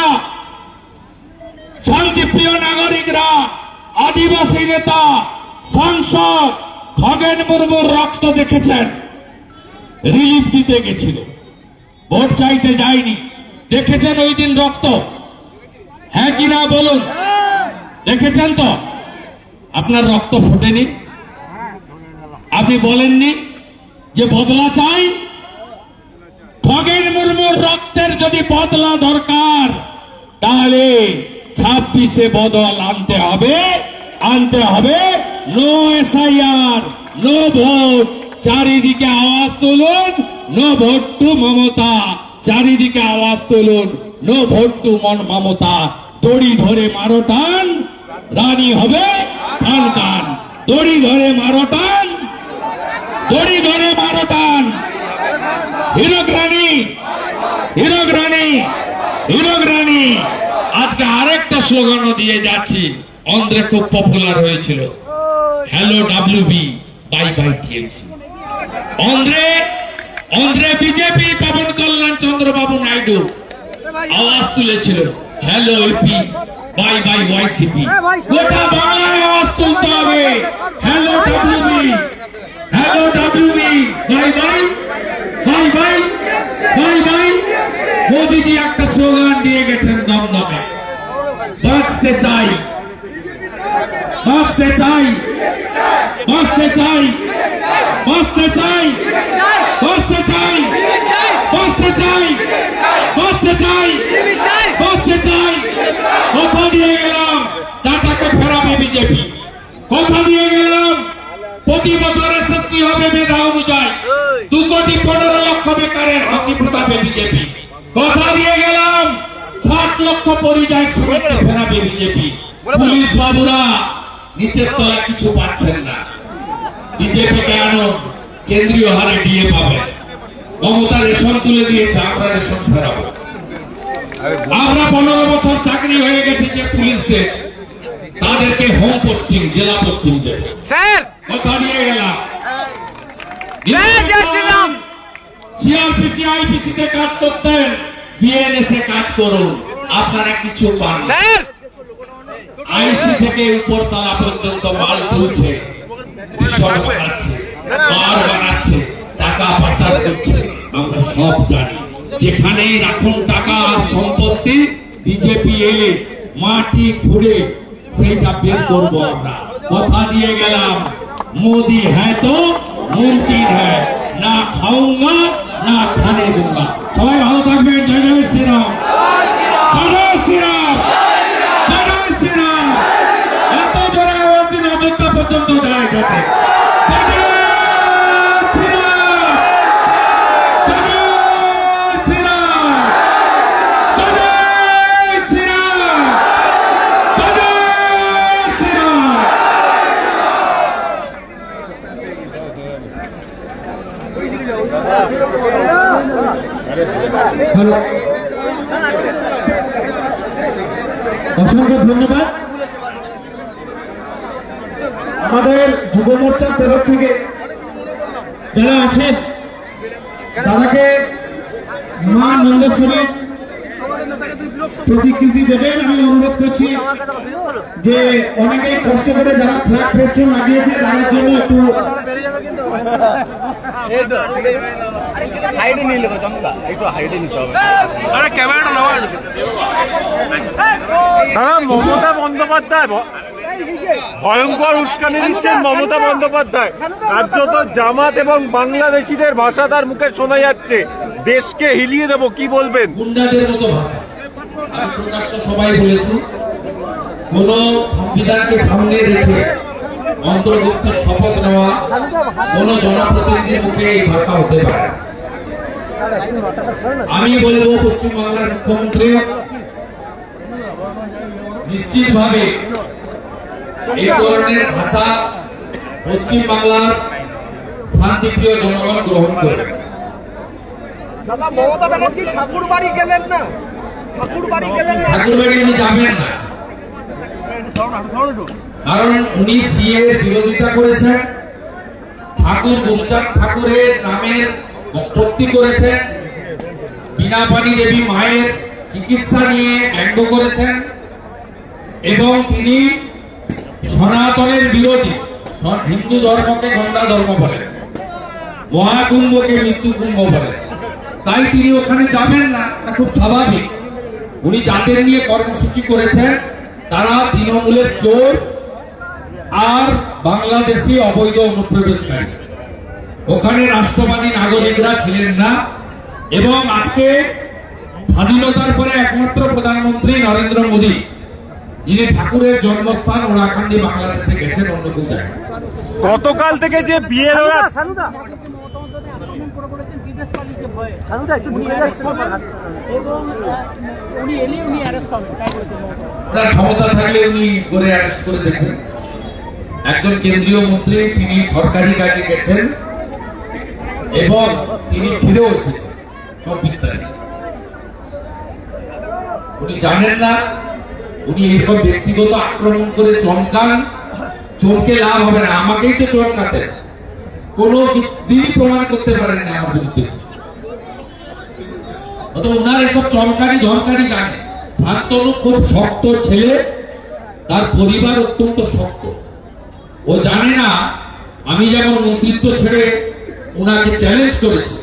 শান্তিপ্রিয় নাগরিকরা, আদিবাসী নেতা সাংসদ খগেন মুর্মুর রক্ত দেখেছেন, রিলিফ দিতে গেছিল, ভোট চাইতে যায়নি। দেখেছেন ওই দিন রক্ত, হ্যাঁ কিনা বলুন। দেখেছেন তো? আপনার রক্ত ফোটেনি? আপনি বলেননি যে বদলা চাই? খগেন মুর্মুর রক্তের যদি বদলা দরকার, তাহলে 26-এ বদল আনতে হবে। No SIR, no vote. চারিদিকে আওয়াজ তুলুন, নো ভোট টু মমতা। চারিদিকে আওয়াজ তুলুন, নো ভোট টু মমতা। দড়ি ধরে মারো টান, রানী হবে কান কান। দড়ি ধরে মারো টান, দড়ি ধরে মারো টান। হীরক রানী। আজকে আরেকটা স্লোগানও দিয়ে যাচ্ছি, অন্ধ্রে খুব পপুলার হয়েছিল, hello WB, bye bye TMC. অন্ধ্রে বিজেপি পবন কল্যাণ চন্দ্রবাবু নাইডু আওয়াজ তুলেছিল, hello AP, bye bye YCP. গোটা বাংলায় আওয়াজ তুলতে হবে, হ্যালো ডাব্লিউবি, বাই বাই। মোদিজি একটা স্লোগান দিয়ে গেছেন দমদমে, বাঁচতে চাই, কথা দিয়ে গেলাম টাকাকে ফেরাবে বিজেপি, কথা দিয়ে গেলাম প্রতি বছর এসএসসি হবে মেধা অনুযায়ী, 2,15,00,000 বেকারের হাসি ফোটাবে বিজেপি, কথা দিয়ে গেলাম 60 লক্ষ পরিযায়ী শ্রমিককে ফেরাবে বিজেপি। পুলিশ বাবুরা নিচের তলা কিছু পাচ্ছেন না, বিজেপিকে আনো, কেন্দ্রীয় হারে ডিএ পাবে। মমতা রেশন তুলে দিয়েছে, আমরা রেশন ফেরাবো। আমরা 15 বছর চাকরি হয়ে গেছে যে পুলিশদের, তাদেরকে হোম পোস্টিং, জেলা পোস্টিং দেবে। কথা দিয়ে গেলাম। সিআরপিসি আইপিসি তে কাজ করতেন, বিএনএসে কাজ করুন, আপনারা কিছু পান। আইসি থেকে উপরতলা পর্যন্ত মাল তুলছে, রিসর্ট বানাচ্ছে, বার বানাচ্ছে, টাকা পাচার করছে, আমরা সব জানি। যেখানেই রাখুন টাকা আর সম্পত্তি, বিজেপি এলে মাটি খুঁড়ে সেইটা বের করবো আমরা। কথা দিয়ে গেলাম, মোদি হ্যাঁ তো মুমকিন হ্যাঁ, না খাऊंगा না খানে दूंगा। সবাই ভালো থাকবেন। জয় জয় শ্রীরাম, জয় শ্রীরাম, জয় শ্রীরাম। এত জোরে আওয়াজ দিন অযোধ্যা পর্যন্ত যায় যাতে। হ্যালো, অসংখ্য ধন্যবাদ। আমাদের যুব মোর্চার তরফ থেকে যারা আছেন, দাদাকে মা নন্দেশ্বরী প্রতিকৃতি দেবেন। আমি অনুরোধ করছি যে অনেকেই কষ্ট করে যারা ফ্ল্যাগ ফেস্টুন লাগিয়েছে তাদের জন্য একটু হাইডে নিয়ে নেবো চন্দা, একটু হাইডে নিতে হবে। আরে ক্যামেরাটা নেওয়া দাদা, মমতা বন্দ্যোপাধ্যায় ভয়ঙ্কর উস্কানি দিচ্ছেন। মমতা বন্দ্যোপাধ্যায় কার্যত জামাত এবং বাংলাদেশিদের ভাষা তার মুখে শোনা যাচ্ছে, দেশকে হিলিয়ে দেবো, কি বলবেন? গুন্ডাদের মতো ভাষা। আমি প্রকাশ্য সবাই বলেছি, কোন সংবিধানকে সামনে রেখে অন্তর্ভুক্তির শপথ নেওয়া কোন জনপ্রতিনিধির মুখে এই ভাষা হতে পারে। আমি বলবো পশ্চিমবাংলার মুখ্যমন্ত্রী নিশ্চিতভাবে এই ধরনের ভাষা পশ্চিমবাংলার শান্তিপ্রিয় জনগণ গ্রহণ করবে। দাদা, মমতা ব্যানার্জি ঠাকুর বাড়ি গেলেন না, ঠাকুর বাড়ি গেলেন না, ঠাকুর বাড়ি উনি যাবেন না, কারণ উনি সিএ এর বিরোধিতা করেছেন, ঠাকুর গুরুচাঁদ ঠাকুরের নামের কটূক্তি করেছেন, বীণাপাণি দেবী মায়ের চিকিৎসা নিয়ে ব্যঙ্গ করেছেন এবং তিনি সনাতনের বিরোধী, হিন্দু ধর্মকে গন্ডা ধর্ম বলেন, মহাকুম্ভকে মৃত্যু কুম্ভ বলেন। তাই তিনি ওখানে যাবেন না, এটা খুব স্বাভাবিক। উনি যাদের নিয়ে কর্মসূচি করেছেন তারা তৃণমূলের চোর আর বাংলাদেশি অবৈধ অনুপ্রবেশকারী। ওখানে রাষ্ট্রবাদী নাগরিকরা ছিলেন না এবং আজকে স্বাধীনতার পরে একমাত্র প্রধানমন্ত্রী নরেন্দ্র মোদী, যিনি ঠাকুরের জন্মস্থান ওরাকান্দি বাংলাদেশে গেছেন, অন্য কেউ যায় না। গতকাল থেকে যে বিএলওরা ক্ষমতা থাকলে উনি করে অ্যারেস্ট করে দেখবেন। একজন কেন্দ্রীয় মন্ত্রী, তিনি সরকারি কাজে গেছেন এবং তিনি ফিরেও এসেছেন 24 তারিখ। উনি জানেন না, উনি এরকম ব্যক্তিগত আক্রমণ করে চমকান, চমকে লাভ হবে না। আমাকেই তো চমকাতেন, কোন দিনই প্রমাণ করতে পারেন না আমার বিরুদ্ধে। ওনার এসব চমকানি ধমকানি জানে। শান্তনু খুব শক্ত ছেলে, তার পরিবার অত্যন্ত শক্ত। ও জানে না আমি যেমন মন্ত্রিত্ব ছেড়ে ওনাকে চ্যালেঞ্জ করেছি,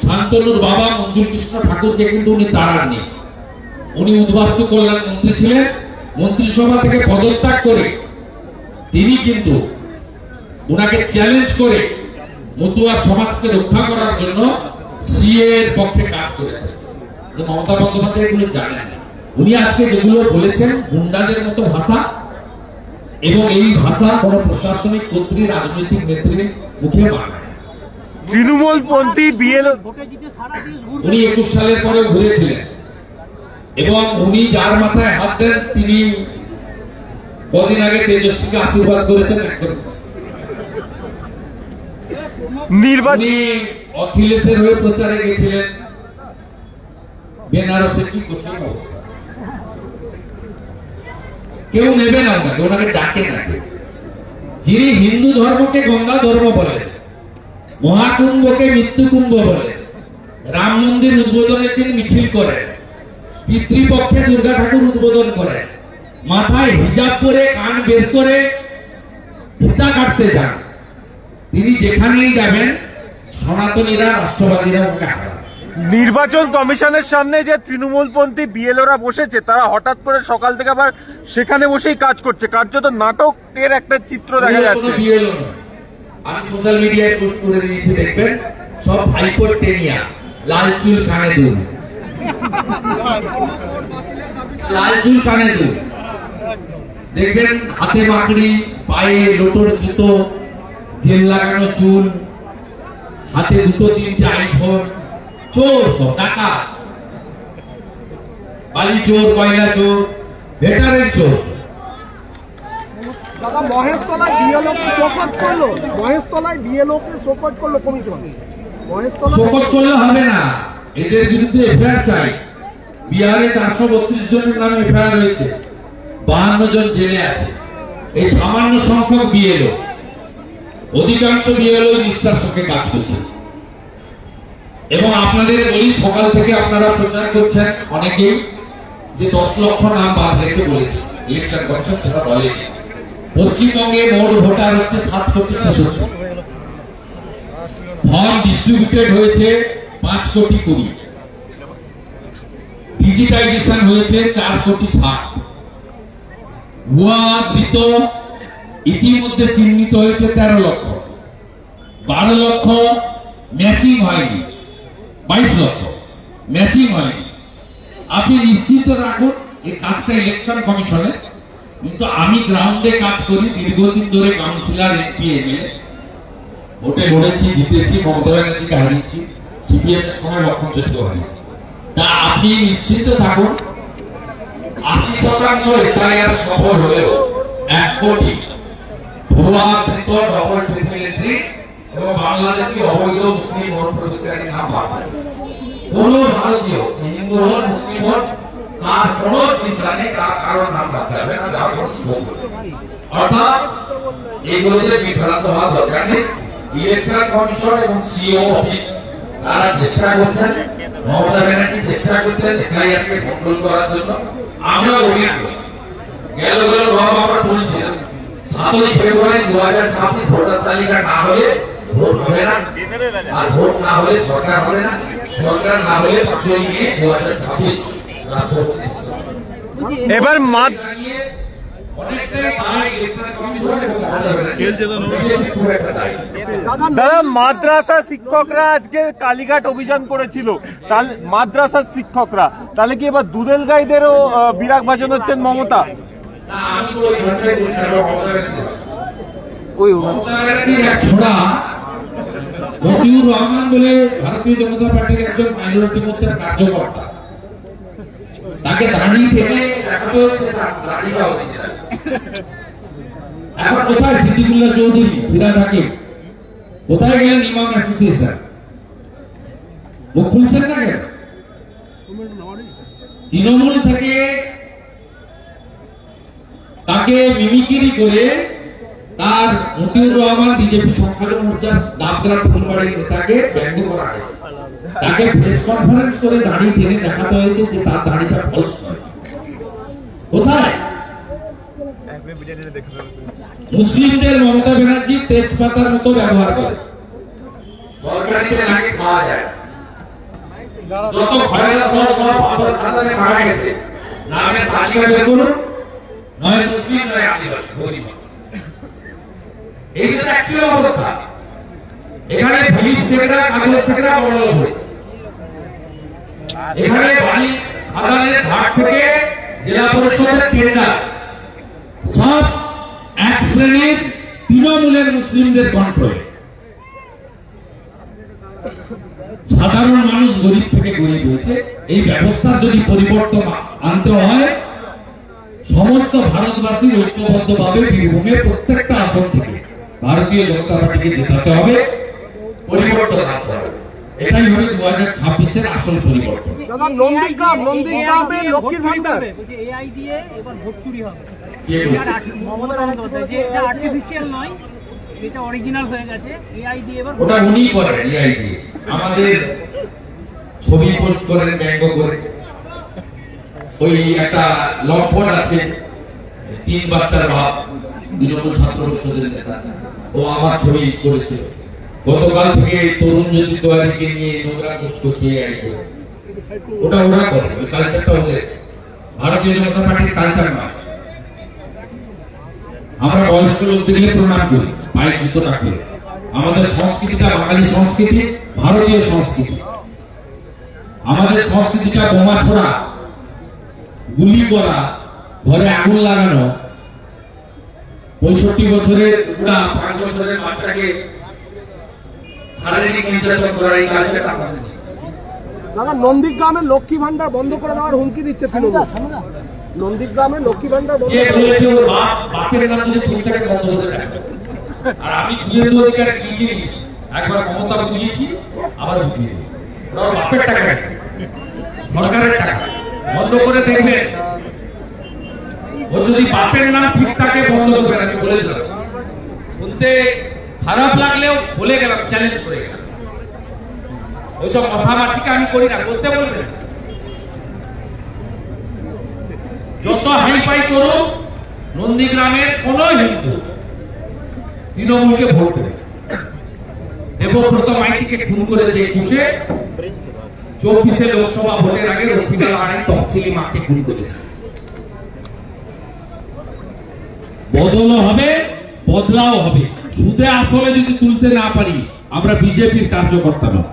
শান্তনুর বাবা মঞ্জুর কৃষ্ণ ঠাকুরকে কিন্তু উনি তাড়াননি। উনি উদ্বাস্তু কল্যাণ মন্ত্রী ছিলেন, মন্ত্রিসভা থেকে পদত্যাগ করে তিনি কিন্তু ওনাকে চ্যালেঞ্জ করে মতুয়া সমাজকে রক্ষা করার জন্য সিএ এর পক্ষে কাজ করেছেন। মমতা বন্দ্যোপাধ্যায় এগুলো জানেন না। উনি আজকে যেগুলো বলেছেন গুন্ডাদের মতো ভাষা, এবং এই ভাষা কোন প্রশাসনিক কর্তৃ, রাজনৈতিক নেত্রীর মুখে মানায়। তৃণমূলপন্থী বিএলও উনি 21 সালের পরে ঘুরেছিলেন এবং উনি যার মাথায় হাত দেন তিনি কদিন আগে তেজস্বীকে আশীর্বাদ করেছেন। নির্বাচনী অখিলেশের হয়ে প্রচারে গেছিলেন, বেনারসে কি কঠিন অবস্থা, কেউ নেবে না ওনাকে, ওনাকে ডাকে না কেউ। যিনি হিন্দু ধর্মকে গঙ্গা ধর্ম বলেন, মহাকুম্ভকে মৃত্যুকুম্ভ বলেন, রাম মন্দির উদ্বোধনের দিন মিছিল করেন, পিতৃপক্ষে দুর্গা ঠাকুর উদ্বোধন করেন, মাথায় হিজাব পরে কান বের করে ফিতা কাটতে যান, তিনি যেখানেই যাবেন সনাতনীরা, রাষ্ট্রবাদীরা ওকে হারান। নির্বাচন কমিশনের সামনে যে তৃণমূলপন্থী বিএলওরা বসেছে, তারা হঠাৎ করে সকাল থেকে আবার সেখানে বসেই কাজ করছে, কার্যত নাটকের একটা চিত্র দেখা যাচ্ছে। আমি সোশ্যাল মিডিয়ায় পোস্ট করে দিয়েছি, দেখবেন সব হাইপোটেনিয়া, লাল চুল কানে দুল, লাল চুল কানে দুল, দেখবেন হাতে মাকড়ি, পায়ে লোটোর জুতো, জেল লাগানো চুল, হাতে 2-3টে আইফোন, চোর সব, টাকা, বালি চোর, কয়লা চোর, ভেটারের চোর। দাদা, মহেশতলায় বিএলওকে শোকজ করলো, মহেশতলায় বিএলওকে শোকজ করলো কমিশন। মহেশতলা শোকজ করলে হবে না, এদের বিরুদ্ধে এফআইআর চাই। বিহারে 432 জনের নামে এফআইআর হয়েছে, 52 জন জেলে আছে। এই সামান্য সংখ্যক বিএলও, অধিকাংশ বিএলও নিষ্ঠার সঙ্গে কাজ করছে। এবং আপনাদের বলি, সকাল থেকে আপনারা প্রচার করছেন অনেকেই যে 10 লক্ষ নাম বাদ হয়েছে বলেছে, ইলেকশন কমিশন সেটা বলেনি। পশ্চিমবঙ্গে মোট ভোটার হচ্ছে 7,66,00,000, ফর্ম ডিস্ট্রিবিউটেড হয়েছে 5,20,00,000, ডিজিটাইজেশন হয়েছে 4,60,00,000, ভুয়া মৃত ইতিমধ্যে চিহ্নিত হয়েছে 13 লক্ষ, 12 লক্ষ ম্যাচিং হয়নি, 22 লক্ষ ম্যাচিং হয়নি। আপনি নিশ্চিত রাখুন এই কাজটা ইলেকশন কমিশনের, কিন্তু আমি গ্রাউন্ডে কাজ করি, দীর্ঘদিন ধরে কাউন্সিলর, এমপি, এমএলএ, ভোটে লড়েছি, জিতেছি, মমতা ব্যানার্জিকে হারিয়েছি, সিপিএম এর সময় রক্ষণচন্দ্র হারিয়েছি। তা আপনি নিশ্চিন্ত থাকুন 80% এসআইআর সফল হলেও 1 কোটি ভুয়া মৃত ডবল ট্রিপল এন্ট্রি এবং বাংলাদেশি অবৈধ মুসলিম ভোট প্রবেশকারী নাম বাড়ছে। কোন ভারতীয় হিন্দু হন, মুসলিম হন, তার কোন চিন্তা নেই, তার কারণ নাম রাখতে হবে না। অর্থাৎ এইগুলোতে বিভ্রান্ত হওয়া দরকার নেই। ইলেকশন কমিশন এবং সিও অফিস তারা চেষ্টা করছেন, মমতা ব্যানার্জি চেষ্টা করছেন এসআইআর কে কন্ট্রোল করার জন্য। আমরা অভিযোগ করি, গেল রব আমরা বলছিলাম 7 ফেব্রুয়ারি 2026 ভোটার তালিকা না হলে ভোট হবে না, আর ভোট না হলে সরকার হবে না, সরকার না হলে 5 মে 2026 রাষ্ট্রপতি। এবার দাদা, মাদ্রাসা শিক্ষকরা আজকে কালীঘাট অভিযান করেছিল, তাহলে মাদ্রাসার শিক্ষকরা, তাহলে কি এবার দুধেল গাইদেরও বিরাগ ভাজন হচ্ছেন মমতা? ছোড়া মতিউর রহমান বলে ভারতীয় জনতা পার্টির একজন মাইনরিটি মোর্চার কার্যকর্তা, তাকে দাঁড়িয়ে থেকে দেখাতে হচ্ছে দাঁড়িয়েও দিতে। এখন কোথায় সিদ্দিকুল্লাহ চৌধুরী, ফিরাদ হাকিম, কোথায় গেলেন ইমাম অ্যাসোসিয়েশন? মুখ খুলছেন না কেন? তৃণমূল থেকে তাকে মিমিক্রি করে তার মতিউর রহমান বিজেপি সংখ্যালঘু মোর্চার নামগ্রাম ফুলবাড়ির নেতাকে ব্যঙ্গ করা হয়েছে, তাকে প্রেস কনফারেন্স করে দাড়ি টেনে দেখাতে হয়েছে যে তার দাড়িটা ফলস নয়। কোথায় মুসলিমদের মমতা ব্যানার্জি তেজপাতার মতো ব্যবহার করে, সরকারিতে নাকি খাওয়া যায়, যত ভাইরাস সব খাতায় মারা গেছে নামের তালিকা বের করুন, নয় মুসলিম নয় আদিবাসী গরিব। এই যে অ্যাকচুয়াল অবস্থা, এখানে ফিলিপ শেখরা, কাজল শেখরা বড় লোক হয়েছে, এখানে বাড়ি খাদানের ঘাট থেকে জেলা পরিষদের টেন্ডার সব এক শ্রেণীর তৃণমূলের মুসলিমদের কন্ট্রোলে। সাধারণ মানুষ গরিব থেকে গরিব হয়েছে। এই ব্যবস্থার যদি পরিবর্তন আনতে হয়, সমস্ত ভারতবাসীর ঐক্যবদ্ধভাবে বীরভূমে প্রত্যেকটা আসন থেকে ভারতীয় জনতা পার্টিকে জেতাতে হবে, পরিবর্তন আনতে হবে। এটাই হবে 2026-এর আসল পরিবর্তন। দাদা, নন্দীগ্রামে লক্ষ্মীর ভান্ডার এআই দিয়ে এবার ভোট চুরি হবে, মমতা বন্দ্যোপাধ্যায় যে এটা আর্টিফিশিয়াল নয়, এটা অরিজিনাল হয়ে গেছে, এআই দিয়ে এবার ওটা উনি করেন, এআই দিয়ে আমাদের ছবি পোস্ট করেন ব্যঙ্গ করে। ওই একটা লম্পট আছে, 3 বাচ্চার বাপ, তৃণমূল ছাত্র পরিষদের নেতা, ও আমার ছবি করেছিল। গতকাল থেকে তরুণ জ্যোতি তেওয়ারিকে নিয়ে নোংরা পোস্ট করছে এআই করে। ওটা ওরা করে, ওই কালচারটা ওদের, ভারতীয় জনতা পার্টির কালচার নয়। আমরা বয়স্ক লোক দেখলে প্রণাম করি, পায়ে জুতো রাখলে। আমাদের সংস্কৃতিটা বাঙালি সংস্কৃতি, ভারতীয় সংস্কৃতি। আমাদের সংস্কৃতিটা বোমা ছোড়া, গুলি করা, ঘরে আগুন লাগানো, 65 বছরের বুড়া 5 বছরের বাচ্চাকে শারীরিক নির্যাতন করা, এই কালচারটা আমাদের নেই। দাদা, নন্দীগ্রামে লক্ষ্মী ভান্ডার বন্ধ করে দেওয়ার হুমকি দিচ্ছে তৃণমূল। নন্দীগ্রামে লক্ষ্মী ভান্ডার বন্ধ করে বলেছে ওর বাপের নাম যদি ছবিটাকে বন্ধ করে দেয়। আর আমি শুভেন্দু অধিকারী কি জিনিস একবার মমতা বুঝিয়েছি, আবার বুঝিয়ে দিই, ওরা বাপের টাকা, সরকারের টাকা বন্ধ করে দেখবেন। ও যদি বাপের নাম ঠিক থাকে বন্ধ করবেন, আমি বলে দিলাম। শুনতে খারাপ লাগলেও বলে গেলাম, চ্যালেঞ্জ করে গেলাম। ওইসব মশামাছিকে আমি করি না, করতে বলবেন। যত হাইফাই করুন, নন্দীগ্রামের কোন হিন্দু তৃণমূলকে ভোট দেবে। দেবব্রত মাইতিকে খুন করেছে 21-এ, 24-এ লোকসভা ভোটের আগে রফিকুল আলী তফসিলি মাকে খুন করেছে। বদলও হবে, বদলাও হবে। সুদে আসলে যদি তুলতে না পারি, আমরা বিজেপির কার্যকর্তা নয়।